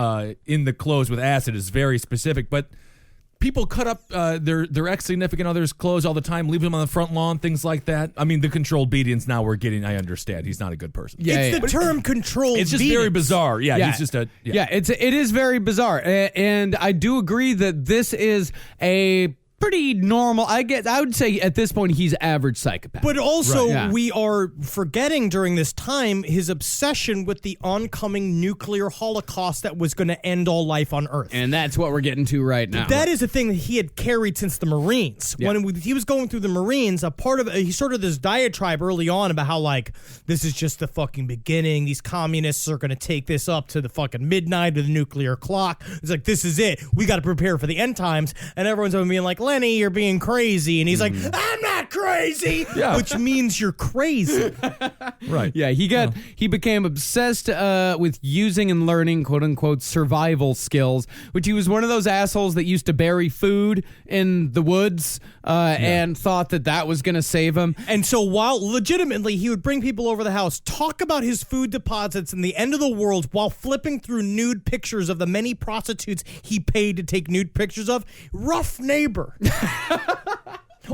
in the clothes with acid is very specific, but people cut up their ex-significant other's clothes all the time, leave them on the front lawn, things like that. I mean, the controlled beatings now we're getting, I understand. He's not a good person. It's the term controlled It's just beatings. very bizarre. Yeah, he's just a... It is very bizarre. And I do agree that this is a pretty normal, I would say at this point he's average psychopath. But also, we are forgetting during this time his obsession with the oncoming nuclear holocaust that was going to end all life on Earth. And that's what we're getting to right now. That is a thing that he had carried since the Marines. Yeah. When he was going through the Marines, a part of he sort of this diatribe early on about how, like, this is just the fucking beginning. These communists are going to take this up to the fucking midnight of the nuclear clock. It's like, this is it. We got to prepare for the end times. And everyone's being like, Lenny, you're being crazy. And he's like, I'm not crazy. Yeah. Which means you're crazy. Right. Yeah, he became obsessed with using and learning quote unquote survival skills, which he was one of those assholes that used to bury food in the woods and thought that was going to save him. And so while legitimately he would bring people over the house, talk about his food deposits and the end of the world while flipping through nude pictures of the many prostitutes he paid to take nude pictures of. Rough neighbor.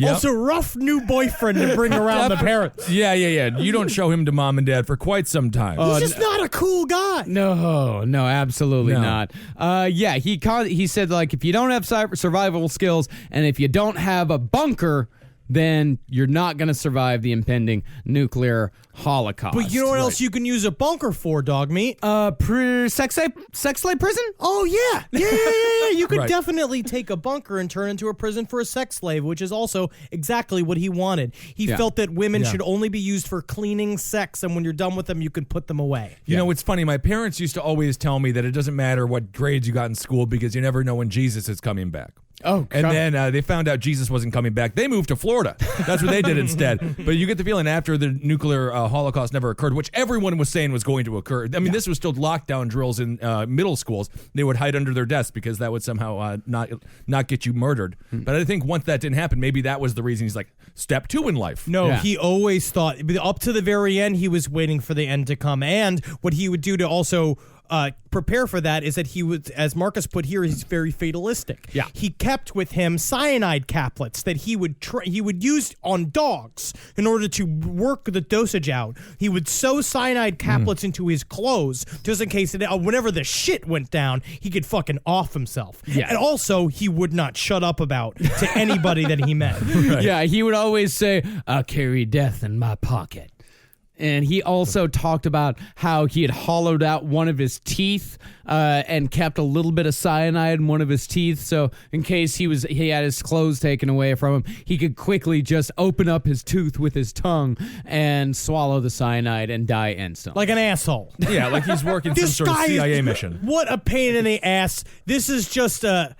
Also, rough new boyfriend to bring around the parents. Yeah. You don't show him to mom and dad for quite some time. He's just not a cool guy. No, absolutely not. He said, like, if you don't have survival skills and if you don't have a bunker, then you're not going to survive the impending nuclear holocaust. But you know what else you can use a bunker for, dog meat? Sex slave prison? Oh, yeah. You could definitely take a bunker and turn into a prison for a sex slave, which is also exactly what he wanted. He felt that women should only be used for cleaning sex, and when you're done with them, you can put them away. You know, it's funny. My parents used to always tell me that it doesn't matter what grades you got in school because you never know when Jesus is coming back. Oh, and then they found out Jesus wasn't coming back. They moved to Florida. That's what they did instead. But you get the feeling after the nuclear Holocaust never occurred, which everyone was saying was going to occur. I mean, this was still lockdown drills in middle schools. They would hide under their desks because that would somehow not get you murdered. But I think once that didn't happen, maybe that was the reason he's like, step 2 in life. No, he always thought, up to the very end, he was waiting for the end to come. And what he would do to also prepare for that is that he would, as Marcus put here, he's very fatalistic. Yeah. He kept with him cyanide caplets that he would use on dogs in order to work the dosage out. He would sew cyanide caplets into his clothes just in case whenever the shit went down, he could fucking off himself. Yeah. And also, he would not shut up about to anybody that he met. Right. Yeah, he would always say, I carry death in my pocket. And he also talked about how he had hollowed out one of his teeth and kept a little bit of cyanide in one of his teeth. So in case he had his clothes taken away from him, he could quickly just open up his tooth with his tongue and swallow the cyanide and die instantly. Like an asshole. Yeah, like he's working some sort of CIA mission. What a pain in the ass. This is just a...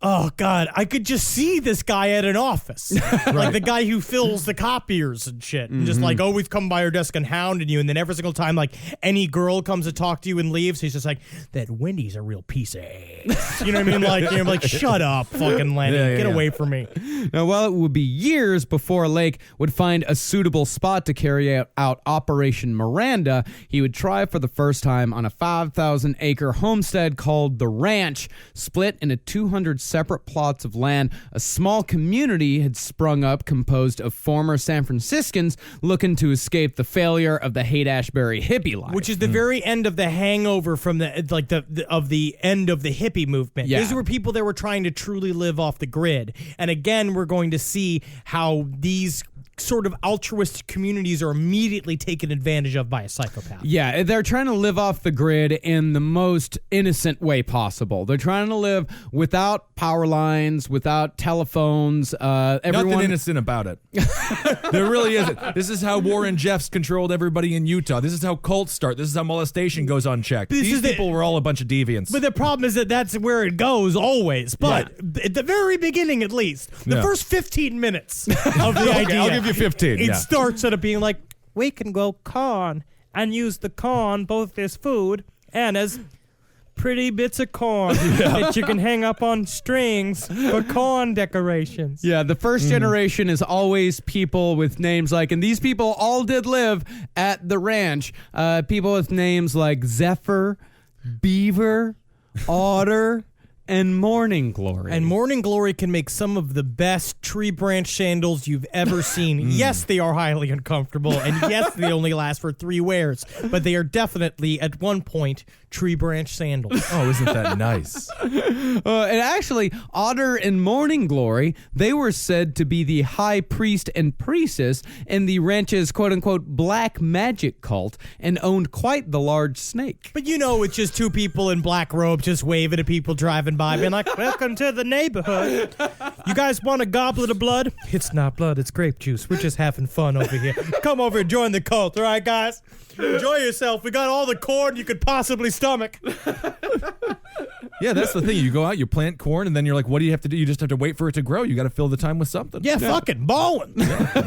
Oh, God, I could just see this guy at an office. Like the guy who fills the copiers and shit. And just like always come by your desk and hounding you. And then every single time, like, any girl comes to talk to you and leaves, he's just like, that Wendy's a real piece of ass. You know what I mean? Like, you're like, shut up, fucking Lenny. Get away from me. Now, while it would be years before Lake would find a suitable spot to carry out Operation Miranda, he would try for the first time on a 5,000-acre homestead called The Ranch, split into 200 separate plots of land. A small community had sprung up composed of former San Franciscans looking to escape the failure of the Haight-Ashbury hippie life. Which is the very end of the hangover from the end of the hippie movement. Yeah. These were people that were trying to truly live off the grid. And again, we're going to see how these sort of altruistic communities are immediately taken advantage of by a psychopath. Yeah, they're trying to live off the grid in the most innocent way possible. They're trying to live without power lines, without telephones. Nothing innocent about it. There really isn't. This is how Warren Jeffs controlled everybody in Utah. This is how cults start. This is how molestation goes unchecked. These people were all a bunch of deviants. But the problem is that that's where it goes always. But at the very beginning, at least, the first 15 minutes of the idea give you 15. It Yeah. starts at it being like, we can grow corn and use the corn both as food and as pretty bits of corn that you can hang up on strings for corn decorations. Yeah, the first generation is always people with names like, and these people all did live at the ranch. People with names like Zephyr, Beaver, Otter, and Morning Glory. And Morning Glory can make some of the best tree branch sandals you've ever seen. Yes, they are highly uncomfortable, and yes, they only last for 3 wears, but they are definitely, at one point, tree branch sandals. Oh, isn't that nice? And actually, Otter and Morning Glory, they were said to be the high priest and priestess in the ranch's quote-unquote black magic cult and owned quite the large snake. But you know, it's just 2 people in black robes just waving at people driving by, being like, welcome to the neighborhood. You guys want a goblet of blood? It's not blood, it's grape juice. We're just having fun over here. Come over and join the cult, all right, guys? Enjoy yourself. We got all the corn you could possibly stomach. Yeah, that's the thing. You go out, you plant corn, and then you're like, what do you have to do? You just have to wait for it to grow. You got to fill the time with something. Yeah, fucking balling.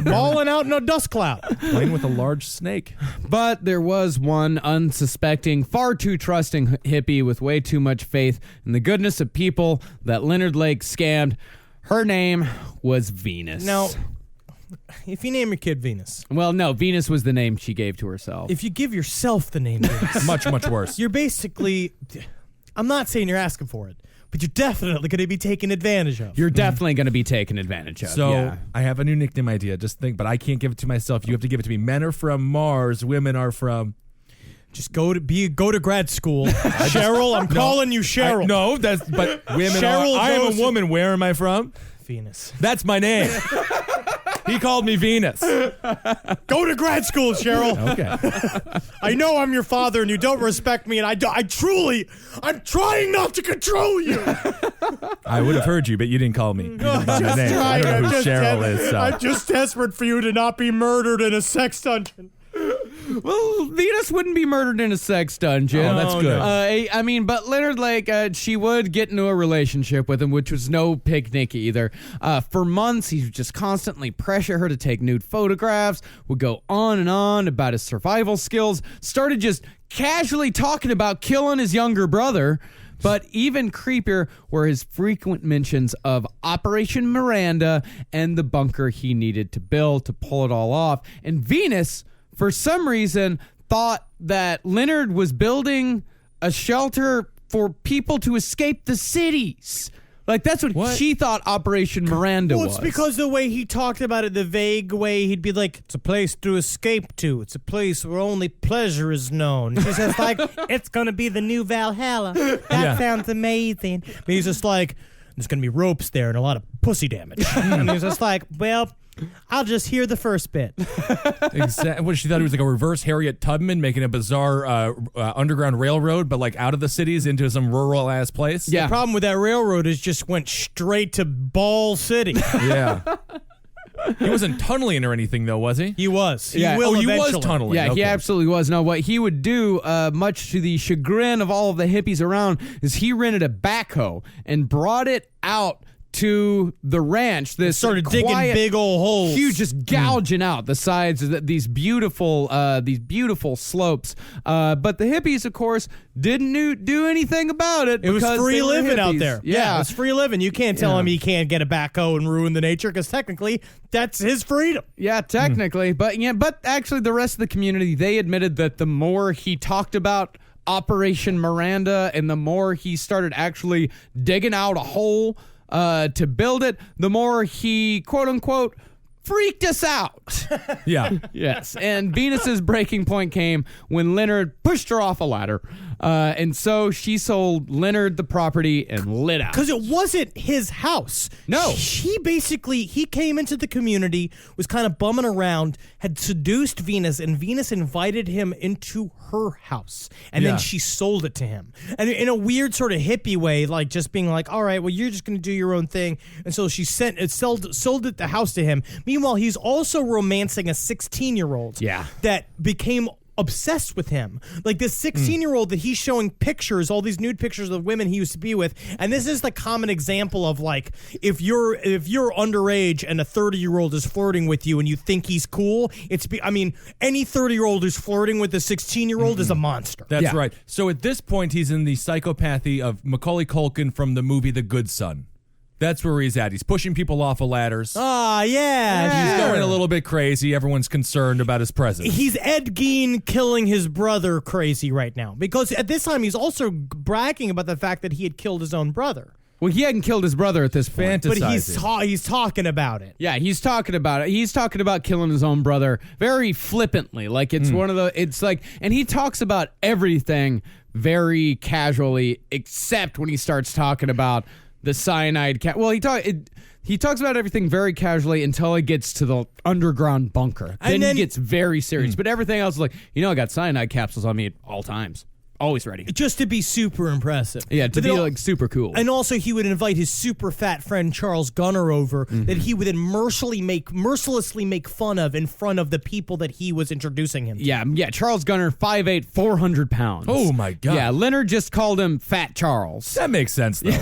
Balling out in a dust cloud. Playing with a large snake. But there was one unsuspecting, far too trusting hippie with way too much faith in the goodness of people that Leonard Lake scammed. Her name was Venus. Now, if you name your kid Venus. Well, no, Venus was the name she gave to herself. If you give yourself the name Venus. Much, much worse. You're basically, I'm not saying you're asking for it, but you're definitely going to be taken advantage of. You're definitely going to be taken advantage of. So yeah. I have a new nickname idea. Just think, but I can't give it to myself. You have to give it to me. Men are from Mars. Women are from... Just go to grad school. Cheryl, I'm calling you Cheryl. But women Cheryl are... I am a Joseph. woman. Where am I from? Venus. That's my name. He called me Venus. Go to grad school, Cheryl. Okay. I know I'm your father and you don't respect me, and I'm trying not to control you. I would have heard you, but you didn't call me. You didn't by my name. I don't know who Cheryl is. So. I'm just desperate for you to not be murdered in a sex dungeon. Well, Venus wouldn't be murdered in a sex dungeon. Oh, that's good. I mean, but Leonard Lake, she would get into a relationship with him, which was no picnic either. For months, he would just constantly pressure her to take nude photographs, would go on and on about his survival skills, started just casually talking about killing his younger brother. But even creepier were his frequent mentions of Operation Miranda and the bunker he needed to build to pull it all off. And Venus, for some reason, thought that Leonard was building a shelter for people to escape the cities. Like, that's what she thought Operation Miranda was. Well, it's because the way he talked about it, the vague way, he'd be like, it's a place to escape to. It's a place where only pleasure is known. He's just like, it's going to be the new Valhalla. That sounds amazing. But he's just like, there's going to be ropes there and a lot of pussy damage. And he's just like, well, I'll just hear the first bit. Exactly. What she thought it was like a reverse Harriet Tubman making a bizarre underground railroad, but like out of the cities into some rural ass place. Yeah. The problem with that railroad is just went straight to Ball City. Yeah. He wasn't tunneling or anything, though, was he? He was. Yeah. He will he was eventually. tunneling. Yeah, Okay. he absolutely was. Now, what he would do, much to the chagrin of all of the hippies around, is he rented a backhoe and brought it out to the ranch. This Started digging big old holes. huge, just gouging out the sides of these beautiful slopes. But the hippies, of course, didn't do anything about it. It was because free they were living out hippies. there. Yeah, it was free living. You can't tell him he can't get a backhoe and ruin the nature, because technically that's his freedom. Yeah, technically. But actually the rest of the community, they admitted that the more he talked about Operation Miranda and the more he started actually digging out a hole to build it, the more he, quote unquote, freaked us out. Yeah. Yes. And Venus's breaking point came when Leonard pushed her off a ladder. And so she sold Leonard the property and lit out. Because it wasn't his house. No. He came into the community, was kind of bumming around, had seduced Venus, and Venus invited him into her house. And then she sold it to him. And in a weird sort of hippie way, like just being like, all right, well, you're just going to do your own thing. And so she sold the house to him. Meanwhile, he's also romancing a 16-year-old. Yeah. That became obsessed with him. Like this 16-year-old that he's showing pictures, all these nude pictures of women he used to be with. And this is the common example of like, if you're underage and a 30-year-old is flirting with you and you think he's cool, any 30-year-old who's flirting with a 16-year-old is a monster. That's right. So at this point, he's in the psychopathy of Macaulay Culkin from the movie The Good Son. That's where he's at. He's pushing people off of ladders. Ah, yeah. He's going a little bit crazy. Everyone's concerned about his presence. He's Ed Gein killing his brother crazy right now. Because at this time, he's also bragging about the fact that he had killed his own brother. Well, he hadn't killed his brother at this point. But he's talking about it. Yeah, he's talking about it. He's talking about killing his own brother very flippantly. Like it's one of the, it's like, and he talks about everything very casually, except when he starts talking about the cyanide well, he talks about everything very casually until it gets to the underground bunker. Then he gets very serious. But everything else is like, I got cyanide capsules on me at all times. Always ready. Just to be super impressive. Yeah, to be like super cool. And also he would invite his super fat friend Charles Gunner over that he would then mercilessly make fun of in front of the people that he was introducing him to. Yeah, Charles Gunner, 5'8", 400 pounds. Oh my God. Yeah, Leonard just called him Fat Charles. That makes sense, though.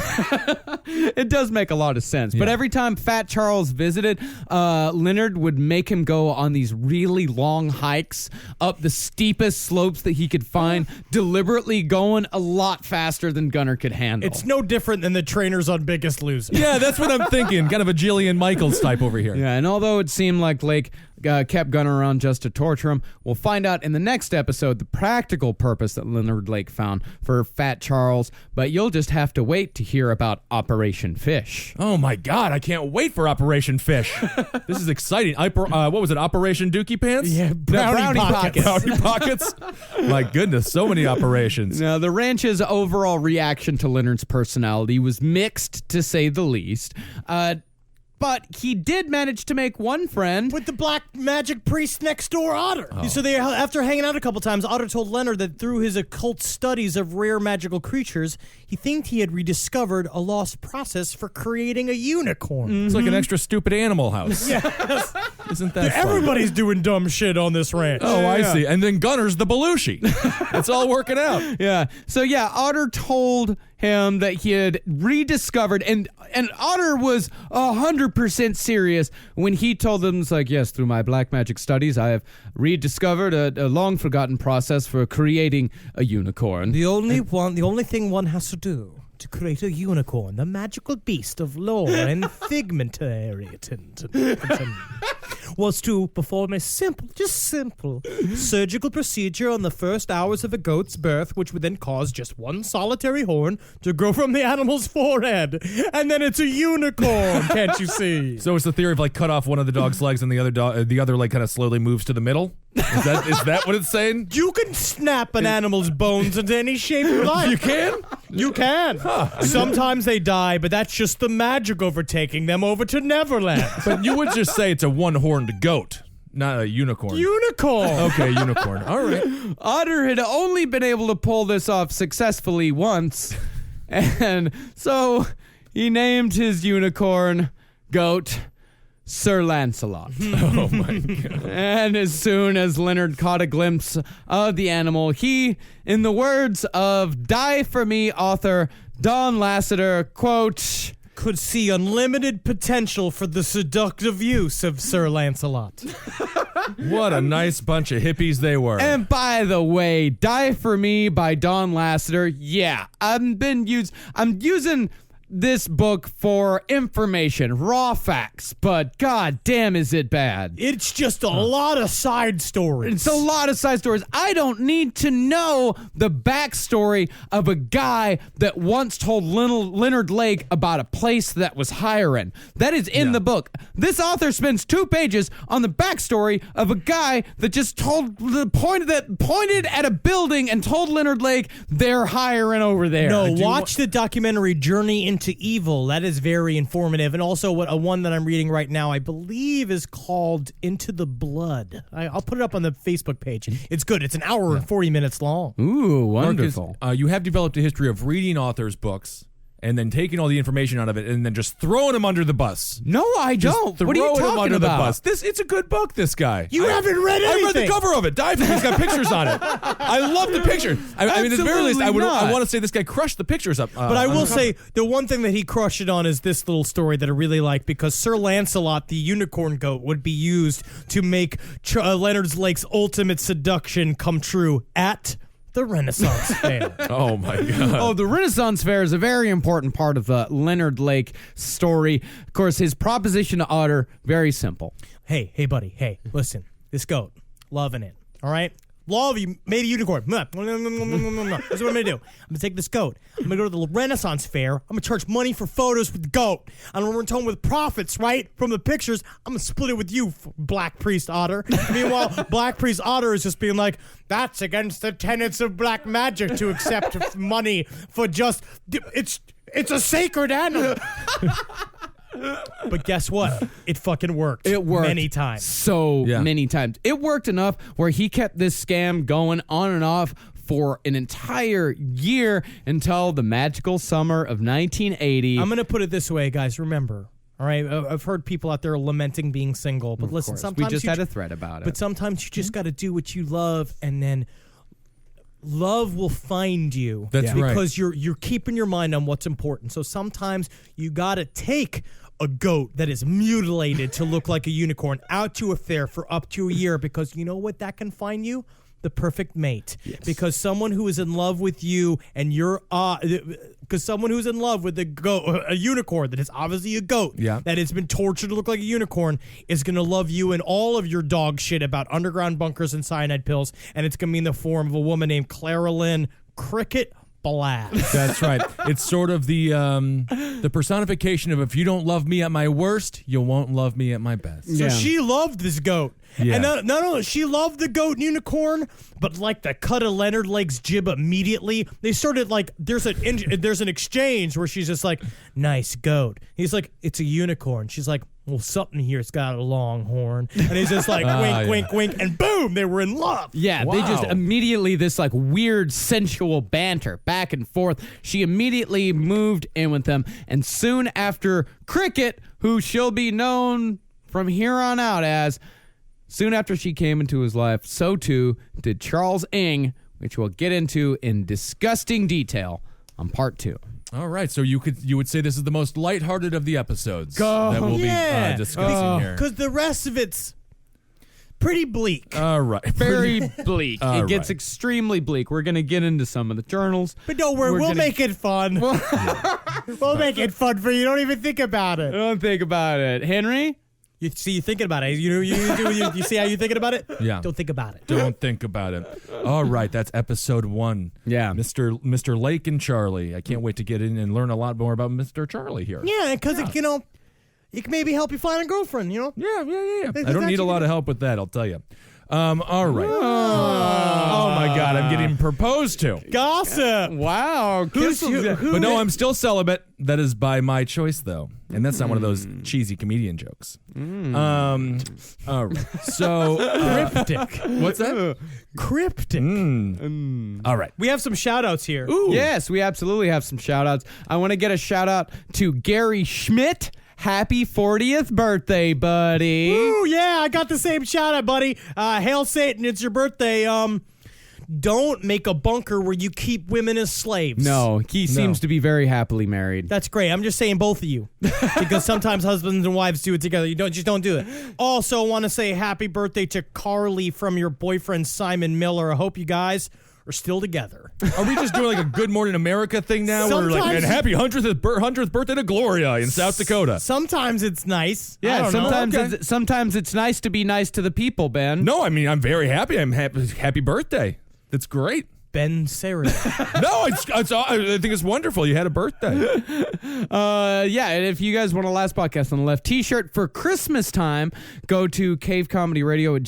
It does make a lot of sense. But every time Fat Charles visited, Leonard would make him go on these really long hikes up the steepest slopes that he could find, deliberately going a lot faster than Gunner could handle. It's no different than the trainers on Biggest Loser. Yeah, that's what I'm thinking. Kind of a Jillian Michaels type over here. Yeah, and although it seemed like Lake kept Gunner around just to torture him, we'll find out in the next episode the practical purpose that Leonard Lake found for Fat Charles, but you'll just have to wait to hear about Operation Fish. Oh my God, I can't wait for Operation Fish. This is exciting. What was it, Operation Dookie Pants? Yeah, brownie pockets. Brownie pockets? My goodness, so many operations. Now, the ranch's overall reaction to Leonard's personality was mixed, to say the least. But he did manage to make one friend. With the black magic priest next door, Otter. So after hanging out a couple times, Otter told Leonard that through his occult studies of rare magical creatures, he think he had rediscovered a lost process for creating a unicorn. It's like an extra stupid Animal House. Yes. Isn't that fun? Everybody's doing dumb shit on this ranch. Oh, I see. And then Gunner's the Belushi. It's all working out. Yeah. So, Otter told him that he had rediscovered, and Otter was 100% serious when he told them, it's like, yes, through my black magic studies, I have rediscovered a long-forgotten process for creating a unicorn. The only thing one has to do to create a unicorn, the magical beast of lore and figmentary was to perform a simple surgical procedure on the first hours of a goat's birth, which would then cause just one solitary horn to grow from the animal's forehead. And then it's a unicorn, can't you see? So it's the theory of like cut off one of the dog's legs and the other leg kind of slowly moves to the middle? Is that what it's saying? You can snap an animal's bones into any shape you like. You can? You can. Sometimes they die, but that's just the magic overtaking them over to Neverland. But you would just say it's a one-horned goat, not a unicorn. Unicorn. Okay, unicorn. All right. Otter had only been able to pull this off successfully once, and so he named his unicorn goat Sir Lancelot. Oh my God. And as soon as Leonard caught a glimpse of the animal, he, in the words of Die For Me author Don Lasseter, quote, could see unlimited potential for the seductive use of Sir Lancelot. What a nice bunch of hippies they were. And by the way, Die For Me by Don Lasseter, I'm using this book for information, raw facts, but god damn is it bad. It's just a lot of side stories. It's a lot of side stories. I don't need to know the backstory of a guy that once told Leonard Lake about a place that was hiring. That is in the book. This author spends 2 pages on the backstory of a guy that just pointed at a building and told Leonard Lake they're hiring over there. No, watch the documentary Journey into Evil. That is very informative. And also one that I'm reading right now, I believe is called Into the Blood. I'll put it up on the Facebook page. It's good. It's an hour and 40 minutes long. Ooh, wonderful. Marcus, you have developed a history of reading authors' books and then taking all the information out of it and then just throwing him under the bus. No, I don't. What are you Throwing him talking under about? the bus. It's a good book, this guy. You haven't read anything. I read the cover of it. Dive for me. It's got pictures on it. I love the picture. I mean, at the very least, I want to say this guy crushed the pictures up. But I will say the one thing that he crushed it on is this little story that I really like, because Sir Lancelot, the unicorn goat, would be used to make Leonard's Lake's ultimate seduction come true at the Renaissance Fair. Oh my God. Oh, the Renaissance Fair is a very important part of the Leonard Lake story. Of course, his proposition to Otter, very simple. Hey, buddy. Hey, listen. This goat, loving it. All right? Love you, made a unicorn. This is what I'm going to do. I'm going to take this goat. I'm going to go to the Renaissance Fair. I'm going to charge money for photos with the goat. I'm going to return with profits, right, from the pictures. I'm going to split it with you, Black Priest Otter. Meanwhile, Black Priest Otter is just being like, that's against the tenets of black magic to accept money for just... It's a sacred animal. But guess what? It fucking worked. It worked many times. So many times. It worked enough where he kept this scam going on and off for an entire year until the magical summer of 1980. I'm going to put it this way, guys. Remember, all right? I've heard people out there lamenting being single, but listen, sometimes we just had a thread about it. But sometimes you just got to do what you love, and then love will find you. That's right. Because you're keeping your mind on what's important. So sometimes you got to take a goat that is mutilated to look like a unicorn out to a fair for up to a year, because you know what that can find you? The perfect mate. Yes. Because someone who is in love with you and you're because someone who's in love with a unicorn that is obviously a goat that has been tortured to look like a unicorn is going to love you and all of your dog shit about underground bunkers and cyanide pills, and it's going to be in the form of a woman named Clara Lynn Cricket Blast. That's right. It's sort of the personification of, if you don't love me at my worst, you won't love me at my best. So she loved this goat. Yeah. And not only she loved the goat and unicorn, but like the cut of Leonard Lake's jib immediately. They started like there's an exchange where she's just like, nice goat. He's like, it's a unicorn. She's like, well, something here's got a long horn. And he's just like, wink, wink, and boom, they were in love. Yeah, wow. They just immediately, this like weird sensual banter back and forth. She immediately moved in with them. And soon after, Cricket, who she'll be known from here on out as, soon after she came into his life, so too did Charles Ng, which we'll get into in disgusting detail on part 2. All right, so you would say this is the most lighthearted of the episodes that we'll be discussing here. Because the rest of it's pretty bleak. All right. Very bleak. It gets extremely bleak. We're going to get into some of the journals. But don't worry, we'll make it fun. We'll make it fun for you. Don't even think about it. Don't think about it. Henry? You thinking about it. You see how you're thinking about it? Yeah. Don't think about it. Don't think about it. All right, that's episode 1. Yeah. Mr. Lake and Charlie. I can't wait to get in and learn a lot more about Mr. Charlie here. Yeah, because it can maybe help you find a girlfriend, Yeah. I don't need a lot of help with that, I'll tell you. All right. Oh my God, I'm getting proposed to. Gossip. Wow. But no, I'm still celibate. That is by my choice, though. And that's not one of those cheesy comedian jokes. All right. So cryptic. What's that? Cryptic. All right. We have some shout outs here. Ooh. Yes, we absolutely have some shout outs. I want to get a shout out to Gary Schmidt. Happy 40th birthday, buddy. Ooh, yeah, I got the same shout out, buddy. Hail Satan, it's your birthday. Don't make a bunker where you keep women as slaves. No, he seems to be very happily married. That's great. I'm just saying both of you. Because sometimes husbands and wives do it together. You don't do it. Also, I want to say happy birthday to Carly from your boyfriend Simon Miller. I hope you guys are still together. Are we just doing like a Good Morning America thing now? We're like, and happy 100th birthday to Gloria in South Dakota. Sometimes it's nice. Yeah, sometimes it's nice to be nice to the people, Ben. No, I mean, I'm very happy. I'm happy birthday. That's great. Ben Sarah. No, I think it's wonderful. You had a birthday. Yeah, and if you guys want a Last Podcast on the Left t-shirt for Christmas time, go to Cave Comedy Radio or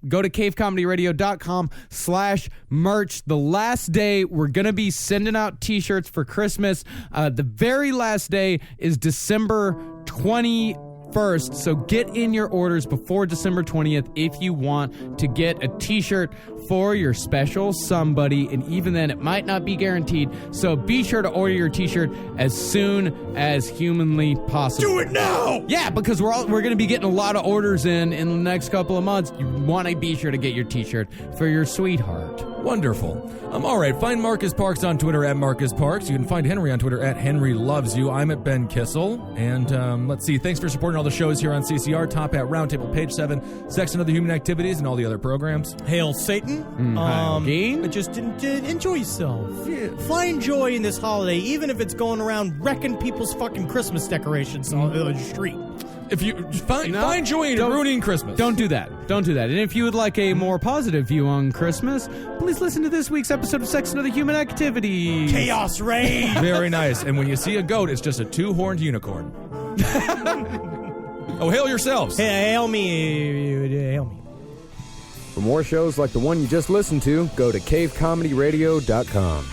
go to cavecomedyradio.com/merch. The last day we're going to be sending out t-shirts for Christmas. The very last day is December 23rd. 1st, so get in your orders before December 20th if you want to get a t-shirt for your special somebody, and even then it might not be guaranteed, so be sure to order your t-shirt as soon as humanly possible. Do it now! Yeah, because we're going to be getting a lot of orders in the next couple of months. You want to be sure to get your t-shirt for your sweetheart. Wonderful. All right, find Marcus Parks on Twitter at Marcus Parks. You can find Henry on Twitter at Henry Loves You. I'm at Ben Kissel. And let's see, thanks for supporting all the shows here on CCR. Top Hat Roundtable, Page 7, Sex and Other Human Activities, and all the other programs. Hail Satan. Just enjoy yourself. Yeah. Find joy in this holiday, even if it's going around wrecking people's fucking Christmas decorations on the street. If you find joy in ruining Christmas. Don't do that. Don't do that. And if you would like a more positive view on Christmas, please listen to this week's episode of Sex and Other Human Activities. Chaos Raid. Very nice. And when you see a goat, it's just a 2-horned unicorn. Oh, hail yourselves. Hail me. Hail me. For more shows like the one you just listened to, go to cavecomedyradio.com.